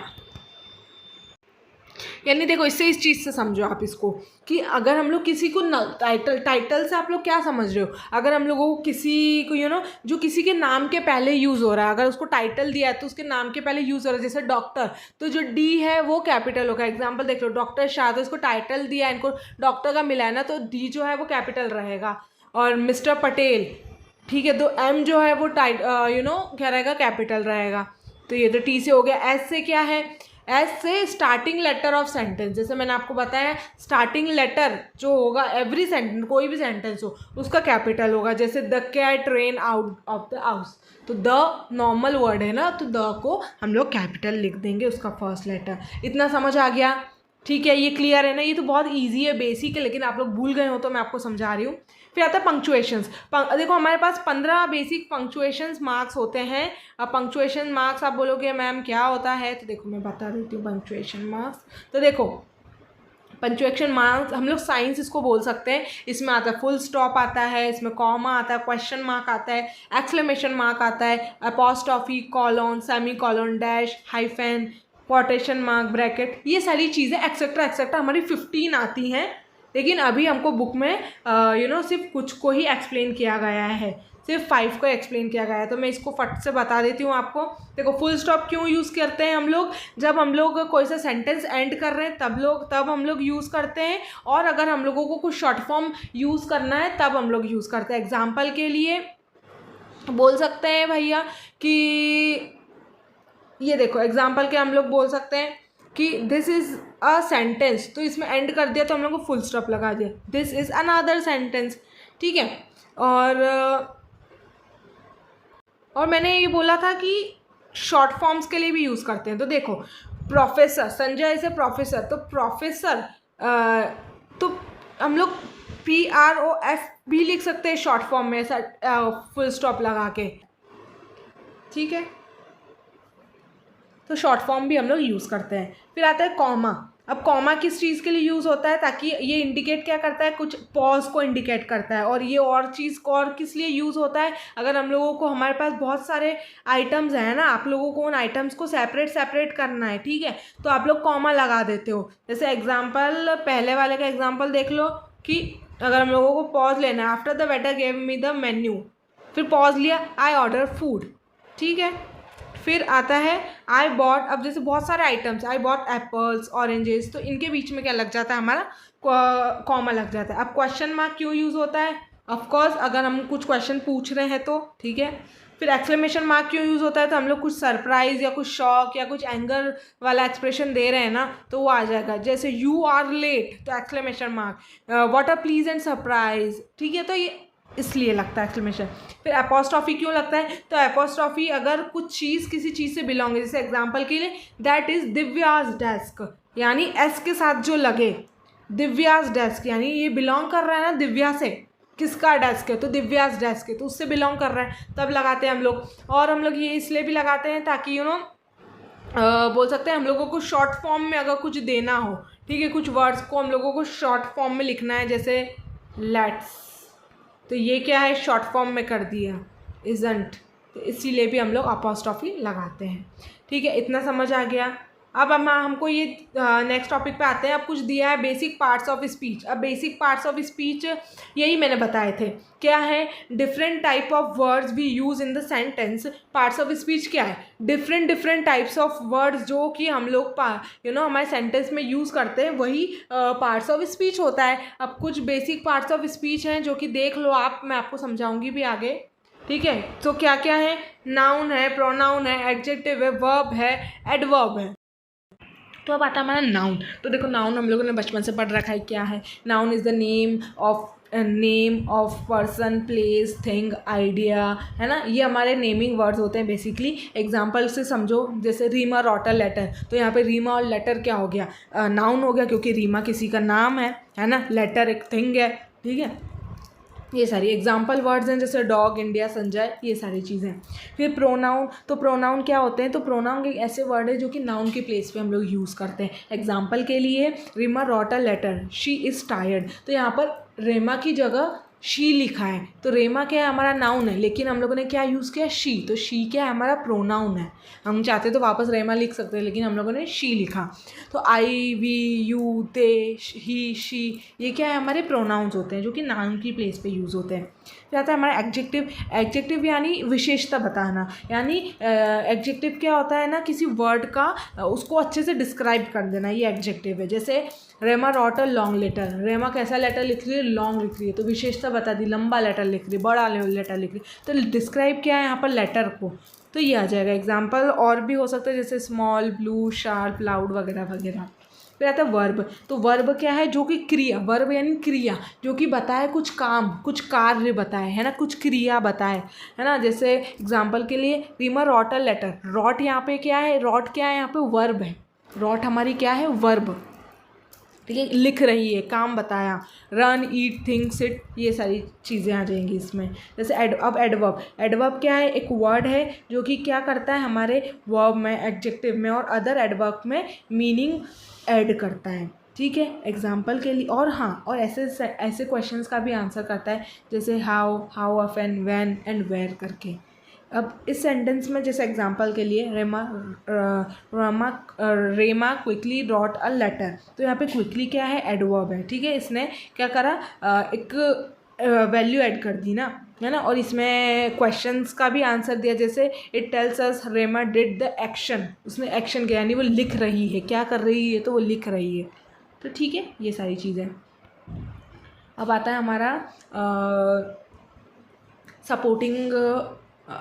यानी देखो इससे इस चीज़ से समझो आप इसको कि अगर हम लोग किसी को टाइटल से आप लोग क्या समझ रहे हो, अगर हम लोगों को किसी को जो किसी के नाम के पहले यूज़ हो रहा है, अगर उसको टाइटल दिया है तो उसके नाम के पहले यूज़ हो रहा है। जैसे डॉक्टर, तो जो डी है वो कैपिटल होगा। एग्जाम्पल देख लो, डॉक्टर शाह, तो इसको टाइटल दिया है, इनको डॉक्टर का मिला है ना, तो डी जो है वो कैपिटल रहेगा। और मिस्टर पटेल, ठीक है, तो एम जो है वो क्या रहेगा, कैपिटल रहेगा। तो ये तो टी से हो गया। एस से क्या है, एस से स्टार्टिंग लेटर ऑफ सेंटेंस, जैसे मैंने आपको बताया स्टार्टिंग लेटर जो होगा एवरी सेंटेंस, कोई भी सेंटेंस हो उसका कैपिटल होगा। जैसे the cat ran out of the house, तो द नॉर्मल वर्ड है ना, तो द को हम लोग कैपिटल लिख देंगे, उसका फर्स्ट लेटर। इतना समझ आ गया, ठीक है, ये क्लियर है ना। ये तो बहुत ईजी है, बेसिक है, लेकिन आप लोग भूल गए हो तो मैं आपको समझा रही हूँ। फिर आता है पंक्चुएशंस। देखो हमारे पास 15 बेसिक पंक्चुएशंस मार्क्स होते हैं। अब पंक्चुएशन मार्क्स आप बोलोगे मैम क्या होता है, तो देखो मैं बता देती हूँ पंक्चुएशन मार्क्स। तो देखो पंक्चुएशन मार्क्स हम लोग साइंस इसको बोल सकते हैं। इसमें आता है फुल स्टॉप आता है, इसमें कॉमा आता है, क्वेश्चन मार्क आता है, एक्सक्लेमेशन मार्क आता है, apostrophe, colon, semi colon, dash, hyphen, quotation mark, bracket, ये सारी चीज़ें एक्सेट्रा एक्सेट्रा हमारी 15 आती हैं। लेकिन अभी हमको बुक में सिर्फ कुछ को ही एक्सप्लेन किया गया है, सिर्फ 5 को एक्सप्लेन किया गया है। तो मैं इसको फट से बता देती हूँ आपको। देखो फुल स्टॉप क्यों यूज़ करते हैं हम लोग, जब हम लोग कोई सा सेंटेंस एंड कर रहे हैं तब हम लोग यूज़ करते हैं, और अगर हम लोगों को कुछ शॉर्ट फॉर्म यूज़ करना है तब हम लोग यूज़ करते हैं। एग्जाम्पल के लिए बोल सकते हैं भैया कि ये देखो एग्जाम्पल के हम लोग बोल सकते हैं कि दिस इज़ अ सेंटेंस, तो इसमें एंड कर दिया तो हम लोग को फुल स्टॉप लगा दिया, दिस इज़ अनदर सेंटेंस, ठीक है। और मैंने ये बोला था कि शॉर्ट फॉर्म्स के लिए भी यूज़ करते हैं। तो देखो professor, Sanjay is a professor, तो प्रोफेसर तो हम लोग PROF भी लिख सकते हैं शॉर्ट फॉर्म में, ऐसा फुल स्टॉप लगा के, ठीक है। तो शॉर्ट फॉर्म भी हम लोग यूज़ करते हैं। फिर आता है कॉमा। अब कॉमा किस चीज़ के लिए यूज़ होता है, ताकि ये इंडिकेट क्या करता है, कुछ पॉज को इंडिकेट करता है। और ये और चीज़ को और किस लिए यूज़ होता है, अगर हम लोगों को हमारे पास बहुत सारे आइटम्स हैं ना, आप लोगों को उन आइटम्स को सेपरेट करना है, ठीक है, तो आप लोग कॉमा लगा देते हो। जैसे एग्जाम्पल पहले वाले का एग्जाम्पल देख लो कि अगर हम लोगों को पॉज लेना है, after the waiter gave me the menu, फिर पॉज लिया, आई ऑर्डर फूड, ठीक है। फिर आता है आई बॉट, अब जैसे बहुत सारे items, I bought apples, oranges, तो इनके बीच में क्या लग जाता है, हमारा कॉमा लग जाता है। अब क्वेश्चन मार्क क्यों यूज़ होता है, ऑफकोर्स अगर हम कुछ क्वेश्चन पूछ रहे हैं तो, ठीक है। फिर एक्सक्लेमेशन मार्क क्यों यूज़ होता है, तो हम लोग कुछ सरप्राइज या कुछ शॉक या कुछ एंगर वाला एक्सप्रेशन दे रहे हैं ना, तो वो आ जाएगा। जैसे यू आर लेट, तो exclamation mark, what a pleasant surprise, ठीक है, तो ये इसलिए लगता है एक्सक्लेमेशन। फिर एपोस्ट्रॉफी क्यों लगता है, तो एपोस्ट्रॉफी अगर कुछ चीज़ किसी चीज़ से बिलोंग है, जैसे एग्जांपल के लिए दैट इज़ दिव्याज डेस्क, यानी एस के साथ जो लगे, दिव्याज डेस्क यानी ये बिलोंग कर रहा है ना दिव्या से, किसका डेस्क है, तो दिव्याज डेस्क है, तो उससे बिलोंग कर रहा है, तब लगाते हैं हम लोग। और हम लोग ये इसलिए भी लगाते हैं ताकि बोल सकते हैं हम लोगों को शॉर्ट फॉर्म में अगर कुछ देना हो, ठीक है, कुछ वर्ड्स को हम लोगों को शॉर्ट फॉर्म में लिखना है, जैसे लेट्स, तो ये क्या है, शॉर्ट फॉर्म में कर दिया, इजंट, तो इसीलिए भी हम लोग अपॉस्ट्रॉफी लगाते हैं। ठीक है, इतना समझ आ गया। अब हमको ये नेक्स्ट टॉपिक पे आते हैं। अब कुछ दिया है बेसिक पार्ट्स ऑफ स्पीच। अब बेसिक पार्ट्स ऑफ स्पीच यही मैंने बताए थे, क्या है, different type of words we use in the sentence. Parts of speech क्या है, डिफरेंट टाइप्स ऑफ वर्ड्स जो कि हम लोग हमारे सेंटेंस में यूज़ करते हैं, वही पार्ट्स ऑफ स्पीच होता है। अब कुछ बेसिक पार्ट्स ऑफ स्पीच हैं जो कि देख लो आप, मैं आपको समझाऊंगी भी आगे। ठीक है, तो क्या क्या है, नाउन है, प्रोनाउन है, एडजेक्टिव है, वर्ब है, एडवर्ब है। तो अब आता है हमारा नाउन। तो देखो, नाउन हम लोगों ने बचपन से पढ़ रखा है, क्या है, noun is the name of person, place, thing, idea, है ना, ये हमारे नेमिंग वर्ड्स होते हैं बेसिकली। एग्जांपल से समझो, जैसे रीमा रॉट अ लेटर, तो यहाँ पे रीमा और लेटर क्या हो गया, नाउन हो गया, क्योंकि रीमा किसी का नाम है ना, लेटर एक थिंग है। ठीक है, ये सारी एग्जाम्पल वर्ड्स हैं, जैसे डॉग, इंडिया, संजय, ये सारी चीज़ें। फिर प्रोनाउन, तो प्रोनाउन क्या होते हैं, तो प्रोनाउन एक ऐसे वर्ड है जो कि नाउन की प्लेस पे हम लोग यूज़ करते हैं। एग्जाम्पल के लिए, Reema wrote a letter, she is tired, तो यहाँ पर रेमा की जगह शी लिखा है, तो रेमा क्या है, हमारा नाउन है, लेकिन हम लोगों ने क्या यूज़ किया, शी, तो शी क्या है, हमारा प्रोनाउन है। हम चाहते तो वापस रेमा लिख सकते हैं, लेकिन हम लोगों ने शी लिखा। तो I, we, you, they, he, she, ये क्या है, हमारे प्रोनाउंस होते हैं जो कि नाउन की प्लेस पे यूज़ होते हैं। फिर आता है हमारा एडजेक्टिव। एडजेक्टिव यानी विशेषता बताना, यानी एडजेक्टिव क्या होता है ना, किसी वर्ड का उसको अच्छे से डिस्क्राइब कर देना, ये एडजेक्टिव है। जैसे रेमा रॉट अ लॉन्ग लेटर, रेमा कैसा लेटर लिख रही है, लॉन्ग लिख रही है, तो विशेषता बता दी, लंबा लेटर लिख रही है, बड़ा लेटर लिख रही है, तो डिस्क्राइब क्या है यहाँ पर, लेटर को, तो ये आ जाएगा। एग्जाम्पल और भी हो सकता है, जैसे स्मॉल, ब्लू, शार्प, लाउड वगैरह वगैरह। फिर आता है वर्ब। तो वर्ब क्या है, जो कि क्रिया, वर्ब यानी क्रिया, जो कि बताए कुछ काम, कुछ कार्य बताए, है ना, कुछ क्रिया बताए, है ना। जैसे एग्जाम्पल के लिए, Reema wrote a letter, wrote यहाँ पे क्या है, रॉट क्या है, यहाँ पे वर्ब है, रॉट हमारी क्या है, वर्ब। ठीक है, लिख रही है, काम बताया, रन, ईट, थिंक, सिट, ये सारी चीज़ें आ जाएंगी इसमें। जैसे अब एडवर्ब। एडवर्ब क्या है, एक वर्ड है जो कि क्या करता है, हमारे वर्ब में, एडजेक्टिव में और अदर एडवर्ब में मीनिंग ऐड करता है। ठीक है, एग्जाम्पल के लिए, और हाँ, और ऐसे क्वेश्चंस का भी आंसर करता है, जैसे how often, when and where करके। अब इस सेंटेंस में, जैसे एग्जांपल के लिए, Reema quickly wrote a letter, तो यहाँ पे क्विकली क्या है, एडवर्ब है। ठीक है, इसने क्या करा, एक वैल्यू ऐड कर दी ना, है ना, और इसमें क्वेश्चंस का भी आंसर दिया, जैसे it tells us Rema did the action, उसने एक्शन किया, यानी वो लिख रही है, क्या कर रही है, तो वो लिख रही है। तो ठीक है, ये सारी चीज़ें। अब आता है हमारा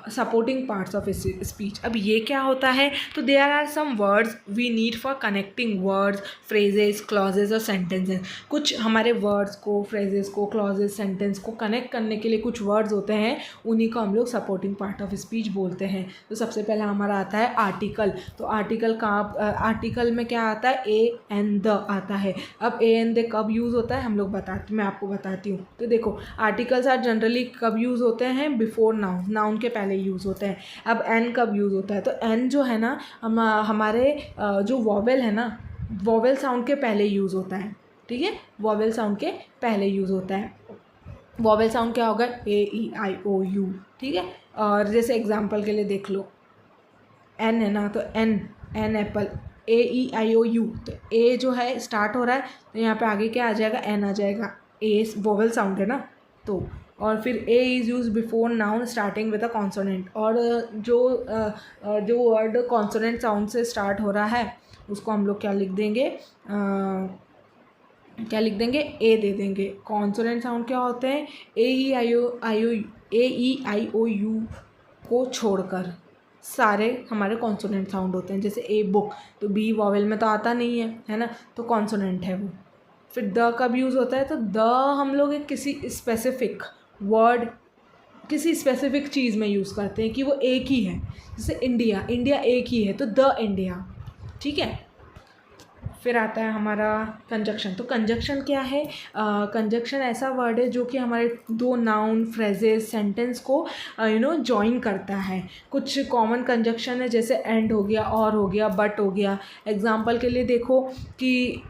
सपोर्टिंग पार्ट्स ऑफ स्पीच। अब ये क्या होता है, तो there are some words we need for connecting words, phrases, clauses और सेंटेंसेस। कुछ हमारे वर्ड्स को, फ्रेजेस को, क्लॉजेज, सेंटेंस को कनेक्ट करने के लिए कुछ वर्ड्स होते हैं, उन्हीं को हम लोग सपोर्टिंग पार्ट ऑफ स्पीच बोलते हैं। तो सबसे पहला हमारा आता है आर्टिकल। तो आर्टिकल आर्टिकल में क्या आता है, ए एंड द आता है। अब ए एंड द कब यूज़ होता है, मैं आपको बताती हूँ। तो देखो, आर्टिकल्स आर जनरली कब यूज़ होते हैं, बिफोर नाउन, नाउन के पहले यूज़ होते हैं। अब एन कब यूज़ होता है, तो एन जो है ना, हमारे जो वॉवेल है ना, वॉवेल साउंड के पहले यूज़ होता है। ठीक है, वॉवेल साउंड के पहले यूज़ होता है। वॉवेल साउंड क्या होगा, ए, ई, आई, ओ, यू। ठीक है, और जैसे एग्जांपल के लिए देख लो, एन है ना, तो an apple, A, E, I, O, U, तो ए जो है स्टार्ट हो रहा है, तो यहाँ पे आगे क्या आ जाएगा, एन आ जाएगा, ए वोवेल साउंड है ना, तो। और फिर A is use before noun starting with a consonant, और जो वर्ड कॉन्सोनेंट साउंड से स्टार्ट हो रहा है, उसको हम लोग क्या लिख देंगे, ए दे देंगे। कॉन्सोनेंट साउंड क्या होते हैं, ए, ई, आई, ओ, यू को छोड़कर सारे हमारे कॉन्सोनेंट साउंड होते हैं। जैसे ए बुक, तो बी वॉवेल में तो आता नहीं है ना, तो कॉन्सोनेंट है वो। फिर द कब यूज़ होता है, तो द हम लोग एक किसी स्पेसिफिक वर्ड, किसी स्पेसिफिक चीज़ में यूज़ करते हैं कि वो एक ही है। जैसे इंडिया, इंडिया एक ही है, तो द इंडिया। ठीक है, फिर आता है हमारा कंजक्शन। तो कंजक्शन क्या है, कंजक्शन ऐसा वर्ड है जो कि हमारे दो नाउन, फ्रेजेस, सेंटेंस को जॉइन करता है। कुछ कॉमन कंजक्शन है, जैसे एंड हो गया, और हो गया, बट हो गया। एग्जांपल के लिए देखो कि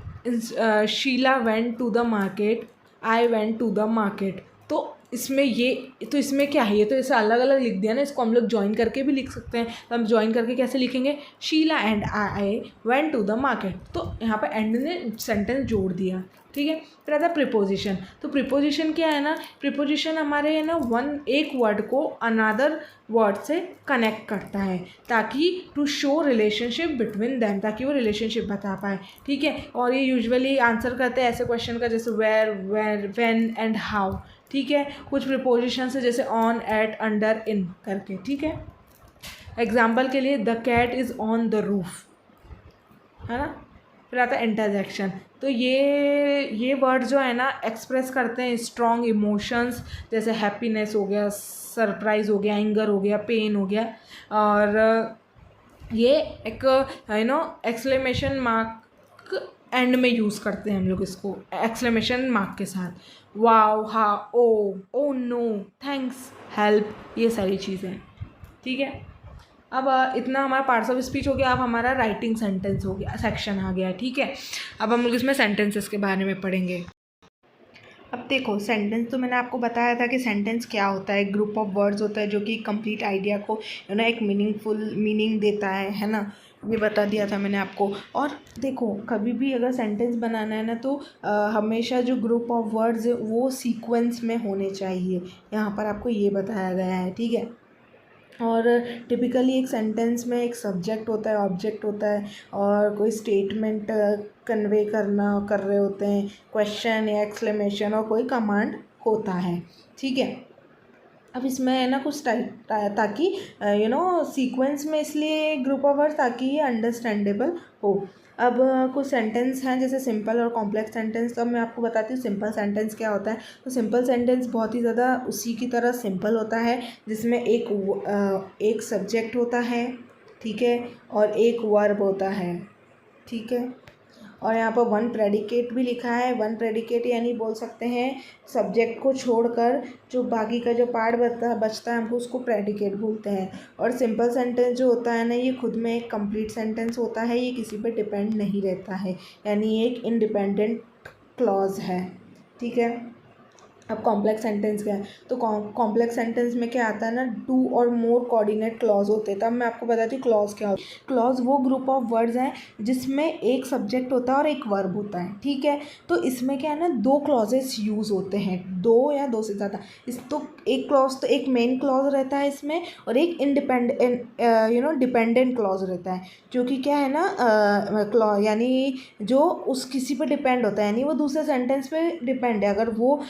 Sheela went to the market I went to the market. तो इसमें ये, तो इसमें क्या है, ये तो ऐसे अलग अलग लिख दिया ना, इसको हम लोग ज्वाइन करके भी लिख सकते हैं। तो हम ज्वाइन करके कैसे लिखेंगे, Sheela and I went to the market. तो यहाँ पर एंड ने सेंटेंस जोड़ दिया, ठीक है। फिर आता है प्रिपोजिशन। तो प्रिपोजिशन क्या है ना, प्रिपोजिशन हमारे है ना एक वर्ड को अनदर वर्ड से कनेक्ट करता है, ताकि to show relationship between them, ताकि वो रिलेशनशिप बता पाए, ठीक है। और ये यूजुअली आंसर करते हैं ऐसे क्वेश्चन का जैसे वेयर, व्हेन एंड हाउ, ठीक है। कुछ प्रिपोजिशन से जैसे ऑन, एट, अंडर, इन करके, ठीक है। एग्जाम्पल के लिए the cat is on the roof, है ना। फिर आता है इंटरजेक्शन। तो ये वर्ड जो है ना एक्सप्रेस करते हैं स्ट्रॉन्ग इमोशंस, जैसे हैप्पीनेस हो गया, सरप्राइज हो गया, एंगर हो गया, पेन हो गया। और ये एक एक्सक्लेमेशन मार्क एंड में यूज़ करते हैं हम लोग इसको, एक्सक्लेमेशन मार्क के साथ। वाओ, हा, ओ नो, थैंक्स, हेल्प, ये सारी चीज़ें, ठीक है। अब इतना हमारा पार्ट्स ऑफ स्पीच हो गया। अब हमारा राइटिंग सेंटेंस हो गया, सेक्शन आ गया, ठीक है। अब हम लोग इसमें सेंटेंसेस के बारे में पढ़ेंगे। अब देखो, सेंटेंस तो मैंने आपको बताया था कि सेंटेंस क्या होता है, एक ग्रुप ऑफ वर्ड्स होता है जो कि कंप्लीट आइडिया को एक मीनिंगफुल मीनिंग देता है ना, ये बता दिया था मैंने आपको। और देखो, कभी भी अगर सेंटेंस बनाना है ना तो हमेशा जो ग्रुप ऑफ वर्ड्स है वो सीक्वेंस में होने चाहिए, यहाँ पर आपको ये बताया गया है, ठीक है। और टिपिकली एक सेंटेंस में एक सब्जेक्ट होता है, ऑब्जेक्ट होता है, और कोई स्टेटमेंट कन्वे कर रहे होते हैं, क्वेश्चन या एक्सक्लेमेशन, और कोई कमांड होता है, ठीक है। अब इसमें है ना कुछ ताकि सीक्वेंस में, इसलिए ग्रुप ऑफ वर्ड्स ताकि ये अंडरस्टैंडेबल हो। अब कुछ सेंटेंस हैं जैसे सिंपल और कॉम्प्लेक्स सेंटेंस। तो अब मैं आपको बताती हूँ सिंपल सेंटेंस क्या होता है। तो सिंपल सेंटेंस बहुत ही ज़्यादा उसी की तरह सिंपल होता है, जिसमें एक सब्जेक्ट होता है, ठीक है, और एक वर्ब होता है, ठीक है। और यहाँ पर वन प्रेडिकेट भी लिखा है। वन प्रेडिकेट यानी बोल सकते हैं सब्जेक्ट को छोड़कर जो बाकी का जो पार्ट बचता है हमको उसको प्रेडिकेट बोलते हैं। और सिंपल सेंटेंस जो होता है ना, ये खुद में एक कंप्लीट सेंटेंस होता है, ये किसी पे डिपेंड नहीं रहता है, यानी ये एक इंडिपेंडेंट क्लॉज है, ठीक है। अब कॉम्प्लेक्स सेंटेंस क्या है, तो कॉम्प्लेक्स सेंटेंस में क्या आता है ना, 2 और मोर कोऑर्डिनेट क्लॉज होते हैं। तब मैं आपको बताती हूँ क्लॉज क्या होता है। क्लॉज वो ग्रुप ऑफ वर्ड्स हैं जिसमें एक सब्जेक्ट होता है और एक वर्ब होता है, ठीक है। तो इसमें क्या है ना, 2 क्लॉजेस यूज़ होते हैं, 2 या 2 से ज़्यादा। तो एक क्लॉज, तो एक मेन क्लॉज रहता है इसमें, और एक डिपेंडेंट क्लॉज रहता है, जो कि क्या है ना यानी जो उस किसी पे डिपेंड होता है, यानी वो दूसरे सेंटेंस पे डिपेंड है। अगर वो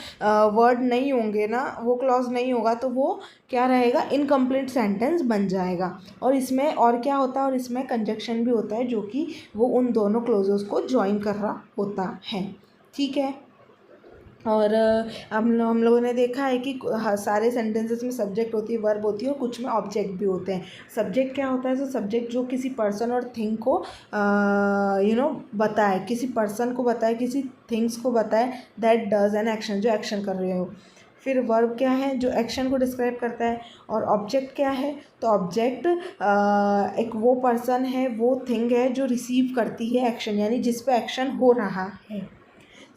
वर्ड नहीं होंगे ना, वो क्लॉज नहीं होगा, तो वो क्या रहेगा, इनकम्प्लीट सेंटेंस बन जाएगा। और इसमें और क्या होता है, और इसमें कंजक्शन भी होता है, जो कि वो उन दोनों क्लॉजेस को ज्वाइन कर रहा होता है, ठीक है। और हम लोगों ने देखा है कि सारे सेंटेंसेस में सब्जेक्ट होती है, वर्ब होती है, और कुछ में ऑब्जेक्ट भी होते हैं। सब्जेक्ट क्या होता है, तो सब्जेक्ट जो किसी पर्सन और थिंग को बताए, किसी पर्सन को बताए, किसी थिंग्स को बताए, दैट डज एन एक्शन, जो एक्शन कर रहे हो। फिर वर्ब क्या है, जो एक्शन को डिस्क्राइब करता है। और ऑब्जेक्ट क्या है, तो ऑब्जेक्ट एक वो पर्सन है, वो थिंग है जो रिसीव करती है एक्शन, यानी जिस पे एक्शन हो रहा है।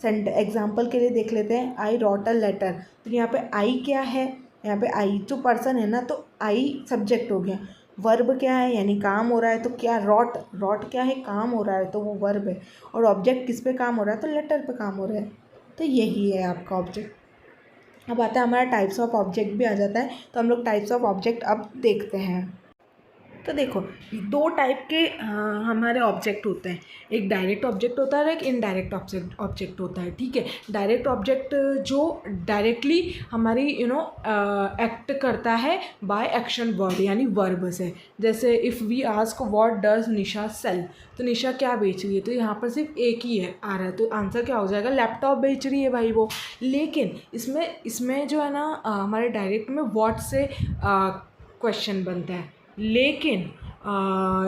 एग्जाम्पल के लिए देख लेते हैं, आई रॉट अ लेटर। तो यहाँ पे आई क्या है, यहाँ पे आई जो पर्सन है ना, तो आई सब्जेक्ट हो गया। वर्ब क्या है, यानी काम हो रहा है, तो क्या रॉट क्या है, काम हो रहा है, तो वो वर्ब है। और ऑब्जेक्ट किस पे काम हो रहा है, तो लेटर पे काम हो रहा है, तो यही है आपका ऑब्जेक्ट। अब आता है हमारा टाइप्स ऑफ ऑब्जेक्ट भी आ जाता है। तो हम लोग टाइप्स ऑफ ऑब्जेक्ट अब देखते हैं। तो देखो, 2 टाइप के हमारे ऑब्जेक्ट होते हैं, एक डायरेक्ट ऑब्जेक्ट होता है और एक इनडायरेक्ट ऑब्जेक्ट होता है, ठीक है। डायरेक्ट ऑब्जेक्ट जो डायरेक्टली हमारी एक्ट करता है बाय एक्शन वर्ड, यानी वर्ब से। जैसे if we ask what does Nisha sell, तो निशा क्या बेच रही है, तो यहाँ पर सिर्फ एक ही है आ रहा है, तो आंसर क्या हो जाएगा, लैपटॉप बेच रही है भाई वो। लेकिन इसमें जो है ना हमारे डायरेक्ट में व्हाट से क्वेश्चन बनता है, लेकिन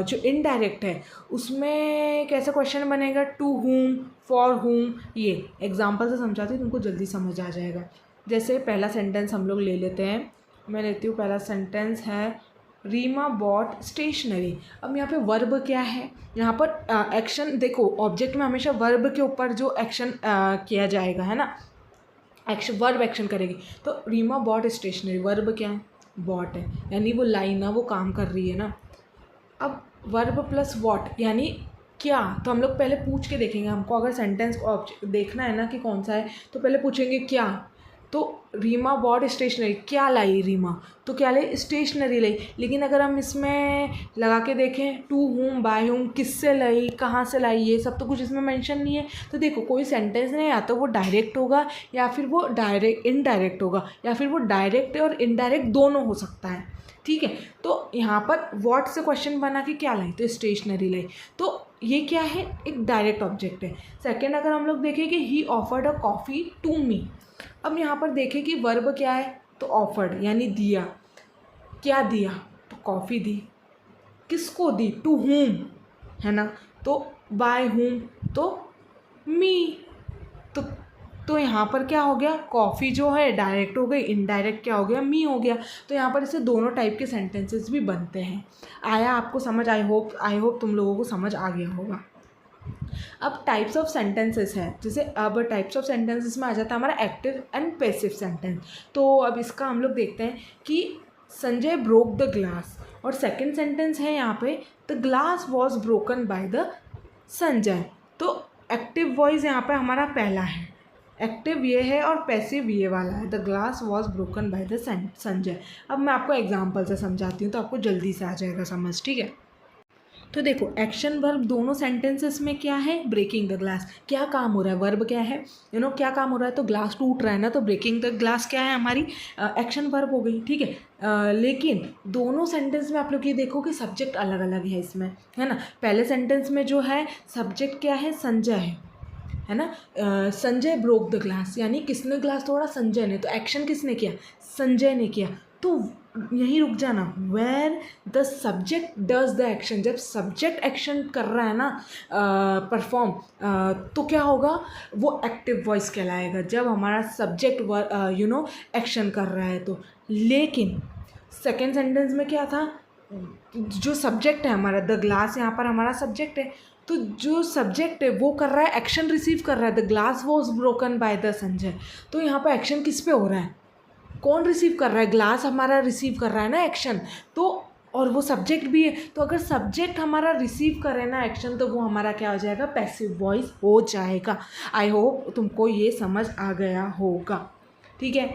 जो इनडायरेक्ट है उसमें कैसा क्वेश्चन बनेगा, टू हुम, फॉर हुम। ये एग्जांपल से समझाती हूँ, तुमको जल्दी समझ आ जाएगा। जैसे पहला सेंटेंस हम लोग ले लेते हैं, मैं लेती हूँ पहला सेंटेंस है, रीमा बॉट स्टेशनरी। अब यहाँ पे वर्ब क्या है, यहाँ पर एक्शन देखो, ऑब्जेक्ट में हमेशा वर्ब के ऊपर जो एक्शन किया जाएगा, है ना। एक्शन वर्ब एक्शन करेगी। तो रीमा बॉट स्टेशनरी, वर्ब क्या है, बॉट है, यानी वो लाई ना, वो काम कर रही है ना। अब वर्ब प्लस वॉट यानी क्या, तो हम लोग पहले पूछ के देखेंगे। हमको अगर सेंटेंस देखना है ना कि कौन सा है, तो पहले पूछेंगे क्या। तो रीमा बॉट स्टेशनरी, क्या लाई रीमा, तो क्या लाई, स्टेशनरी लाई। लेकिन अगर हम इसमें लगा के देखें टू हुम, बाय हुम, किससे लाई, कहाँ से लाई, ये सब तो कुछ इसमें मेंशन नहीं है। तो देखो कोई सेंटेंस नहीं, या तो वो डायरेक्ट होगा या फिर वो इनडायरेक्ट होगा, या फिर वो डायरेक्ट और इनडायरेक्ट दोनों हो सकता है। ठीक है, तो यहाँ पर व्हाट से क्वेश्चन बना कि क्या लाई, तो स्टेशनरी लाई। तो ये क्या है, एक डायरेक्ट ऑब्जेक्ट है। सेकेंड अगर हम लोग देखें कि he offered a coffee to me, अब यहाँ पर देखें कि वर्ब क्या है, तो ऑफर्ड यानी दिया। क्या दिया, तो कॉफ़ी दी। किसको दी, टू हुम, है ना, तो बाय हुम, तो मी। तो यहाँ पर क्या हो गया, कॉफ़ी जो है डायरेक्ट हो गई, इनडायरेक्ट क्या हो गया, मी हो गया। तो यहाँ पर इससे दोनों टाइप के सेंटेंसेस भी बनते हैं। आया आपको समझ, आई होप तुम लोगों को समझ आ गया होगा। अब टाइप्स ऑफ सेंटेंसेस है, जैसे अब टाइप्स ऑफ सेंटेंसेस में आ जाता है हमारा एक्टिव एंड पैसिव सेंटेंस। तो अब इसका हम लोग देखते हैं कि संजय ब्रोक द ग्लास, और सेकंड सेंटेंस है यहाँ पे the glass was broken by the Sanjay. तो एक्टिव वॉइस यहाँ पे हमारा पहला है, एक्टिव ये है और पैसिव ये वाला है, the glass was broken by the Sanjay. अब मैं आपको एग्जाम्पल से समझाती हूँ तो आपको जल्दी से आ जाएगा समझ, ठीक है। तो देखो एक्शन वर्ब दोनों सेंटेंसेस में क्या है, ब्रेकिंग द ग्लास, क्या काम हो रहा है, वर्ब क्या है, क्या काम हो रहा है, तो ग्लास टूट रहा है ना, तो ब्रेकिंग द ग्लास क्या है, हमारी एक्शन वर्ब हो गई, ठीक है। लेकिन दोनों सेंटेंस में आप लोग ये देखो कि सब्जेक्ट अलग अलग है इसमें, है ना। पहले सेंटेंस में जो है सब्जेक्ट क्या है, संजय है ना। संजय ब्रोक द ग्लास यानी किसने ग्लास तोड़ा, संजय ने, तो एक्शन किसने किया, संजय ने किया। तो यहीं रुक जाना, where the subject does the action, जब सब्जेक्ट एक्शन कर रहा है ना, परफॉर्म, तो क्या होगा, वो एक्टिव वॉइस कहलाएगा, जब हमारा सब्जेक्ट एक्शन कर रहा है तो। लेकिन सेकेंड सेंटेंस में क्या था, जो सब्जेक्ट है हमारा, द ग्लास यहाँ पर हमारा सब्जेक्ट है, तो जो सब्जेक्ट है वो कर रहा है, एक्शन रिसीव कर रहा है, the glass was broken by the Sanjay. तो यहाँ पर एक्शन किस पे हो रहा है, कौन रिसीव कर रहा है, ग्लास हमारा रिसीव कर रहा है ना एक्शन, तो और वो सब्जेक्ट भी है। तो अगर सब्जेक्ट हमारा रिसीव करे ना एक्शन, तो वो हमारा क्या हो जाएगा, पैसिव वॉइस हो जाएगा। आई होप तुमको ये समझ आ गया होगा, ठीक है।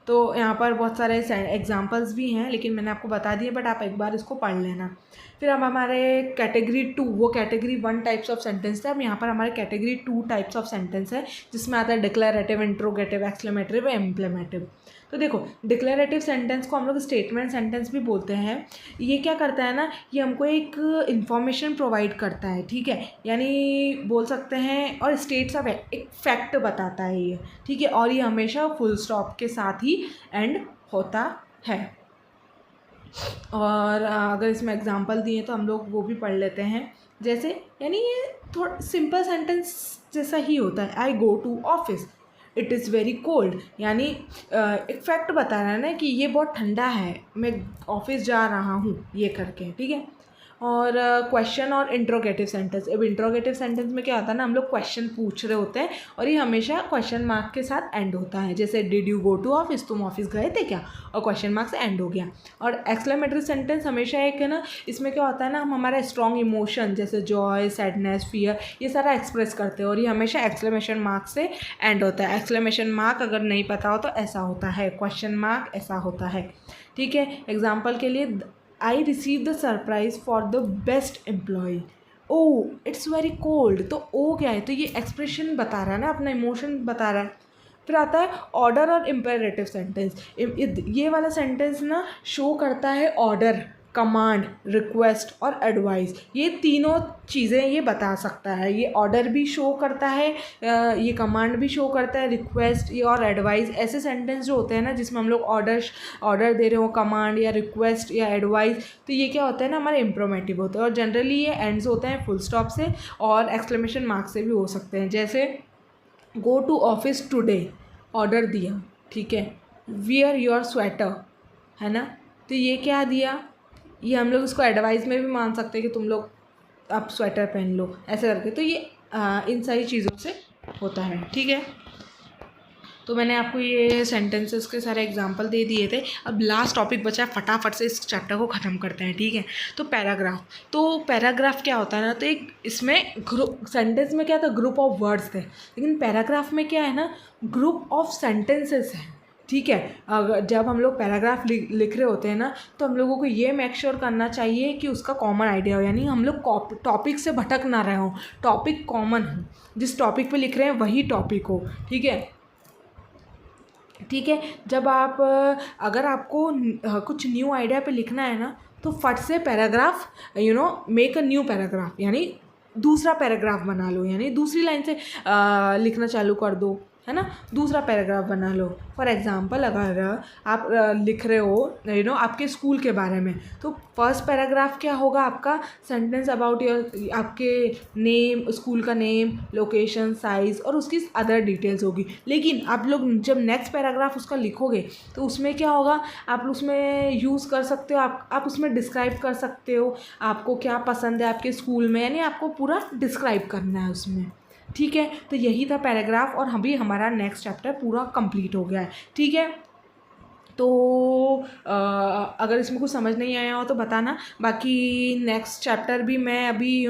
तो यहाँ पर बहुत सारे एग्जांपल्स भी हैं, लेकिन मैंने आपको बता दिए, बट आप एक बार इसको पढ़ लेना। फिर अब हमारे कैटेगरी 2, वो कैटेगरी 1 टाइप्स ऑफ सेंटेंस थे, अब यहाँ पर हमारे कैटेगरी 2 टाइप्स ऑफ सेंटेंस है, जिसमें आता है डिक्लेरेटिव, इंट्रोगेटिव, एक्सक्लेमेटिव, इम्प्लेमेटिव। तो देखो डिक्लेरेटिव सेंटेंस को हम लोग स्टेटमेंट सेंटेंस भी बोलते हैं। ये क्या करता है ना, ये हमको एक इन्फॉर्मेशन प्रोवाइड करता है, ठीक है, यानी बोल सकते हैं, और स्टेट्स ऑफ एक फैक्ट बताता है ये, ठीक है, और ये हमेशा फुल स्टॉप के साथ ही एंड होता है। और अगर इसमें एग्जांपल दिए तो हम लोग वो भी पढ़ लेते हैं, जैसे यानी ये थोड़ा सिंपल सेंटेंस जैसा ही होता है, I go to office, it is very cold, यानी एक फैक्ट बता रहा है ना कि ये बहुत ठंडा है, मैं ऑफिस जा रहा हूँ, ये करके, ठीक है। और क्वेश्चन और इंट्रोगेटिव सेंटेंस, अब इंट्रोगेटिव सेंटेंस में क्या होता है ना, हम लोग क्वेश्चन पूछ रहे होते हैं और ये हमेशा क्वेश्चन मार्क के साथ एंड होता है, जैसे did you go to office, तुम ऑफिस गए थे क्या, और क्वेश्चन मार्क से एंड हो गया। और एक्सक्लेमेटरी सेंटेंस हमेशा एक है ना, इसमें क्या होता है ना, हम हमारा स्ट्रॉन्ग इमोशन जैसे जॉय, सैडनेस, फियर, ये सारा एक्सप्रेस करते हैं, और ये हमेशा एक्सक्लेमेशन मार्क से एंड होता है। एक्सक्लेमेशन मार्क अगर नहीं पता हो तो ऐसा होता है, क्वेश्चन मार्क ऐसा होता है, ठीक है। एग्जाम्पल के लिए, I receive the surprise for the best employ, oh it's very cold, तो ओ क्या है, तो ये एक्सप्रेशन बता रहा है ना, अपना इमोशन बता रहा है। फिर आता है ऑर्डर और इम्पेरेटिव सेंटेंस, ये वाला सेंटेंस ना शो करता है ऑर्डर, कमांड, रिक्वेस्ट और एडवाइस, ये तीनों चीज़ें ये बता सकता है। ये ऑर्डर भी शो करता है, ये कमांड भी शो करता है, रिक्वेस्ट ये और एडवाइस, ऐसे सेंटेंस जो होते हैं ना जिसमें हम लोग ऑर्डर दे रहे हो, कमांड या रिक्वेस्ट या एडवाइस, तो ये क्या होता है ना, हमारे इम्प्रोमेटिव होते हैं, और जनरली ये एंड्स होते हैं फुल स्टॉप से और एक्सक्लेमेशन मार्क से भी हो सकते हैं। जैसे go to office today, order दिया, ठीक है, वियर योर स्वेटर, है ना, तो ये क्या दिया, ये हम लोग इसको एडवाइस में भी मान सकते हैं कि तुम लोग आप स्वेटर पहन लो, ऐसे करके। तो ये इन सारी चीज़ों से होता है, ठीक है। तो मैंने आपको ये सेंटेंसेस के सारे एग्जांपल दे दिए थे। अब लास्ट टॉपिक बचा है, फटाफट से इस चैप्टर को ख़त्म करते हैं, ठीक है। तो पैराग्राफ क्या होता है ना, तो एक इसमें ग्रुप, सेंटेंस में क्या था, ग्रुप ऑफ वर्ड्स थे, लेकिन पैराग्राफ में क्या है ना, ग्रुप ऑफ सेंटेंसेस है, ठीक है। अगर जब हम लोग पैराग्राफ लिख रहे होते हैं ना, तो हम लोगों को ये मेक श्योर करना चाहिए कि उसका कॉमन आइडिया हो, यानी हम लोग टॉपिक से भटक ना रहे हों, टॉपिक कॉमन हो, जिस टॉपिक पे लिख रहे हैं वही टॉपिक हो, ठीक है। ठीक है, जब आप अगर आपको कुछ न्यू आइडिया पे लिखना है ना, तो फट से paragraph make a new paragraph, यानी दूसरा पैराग्राफ बना लो, यानी दूसरी लाइन से लिखना चालू कर दो, है ना, दूसरा पैराग्राफ बना लो। फॉर एग्ज़ाम्पल अगर आप लिख रहे हो आपके स्कूल के बारे में, तो फर्स्ट पैराग्राफ क्या होगा आपका, सेंटेंस अबाउट योर, आपके नेम, स्कूल का नेम, लोकेशन, साइज़ और उसकी अदर डिटेल्स होगी। लेकिन आप लोग जब नेक्स्ट पैराग्राफ उसका लिखोगे, तो उसमें क्या होगा, आप उसमें यूज़ कर सकते हो, आप उसमें डिस्क्राइब कर सकते हो आपको क्या पसंद है आपके स्कूल में, यानी आपको पूरा डिस्क्राइब करना है उसमें, ठीक है। तो यही था पैराग्राफ, और अभी हमारा नेक्स्ट चैप्टर पूरा कंप्लीट हो गया है, ठीक है। तो अगर इसमें कुछ समझ नहीं आया हो तो बताना, बाकी नेक्स्ट चैप्टर भी मैं अभी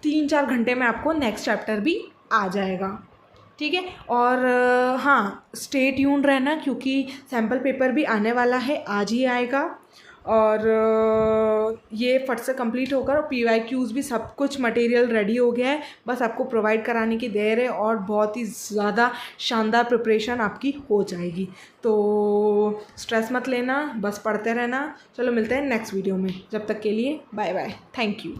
3-4 घंटे में आपको नेक्स्ट चैप्टर भी आ जाएगा, ठीक है। और हाँ, स्टे ट्यून्ड रहना, क्योंकि सैम्पल पेपर भी आने वाला है, आज ही आएगा, और ये फट से कंप्लीट होकर PYQs भी सब कुछ मटेरियल रेडी हो गया है, बस आपको प्रोवाइड कराने की देर है, और बहुत ही ज़्यादा शानदार प्रिपरेशन आपकी हो जाएगी। तो स्ट्रेस मत लेना, बस पढ़ते रहना। चलो मिलते हैं नेक्स्ट वीडियो में, जब तक के लिए बाय बाय, थैंक यू।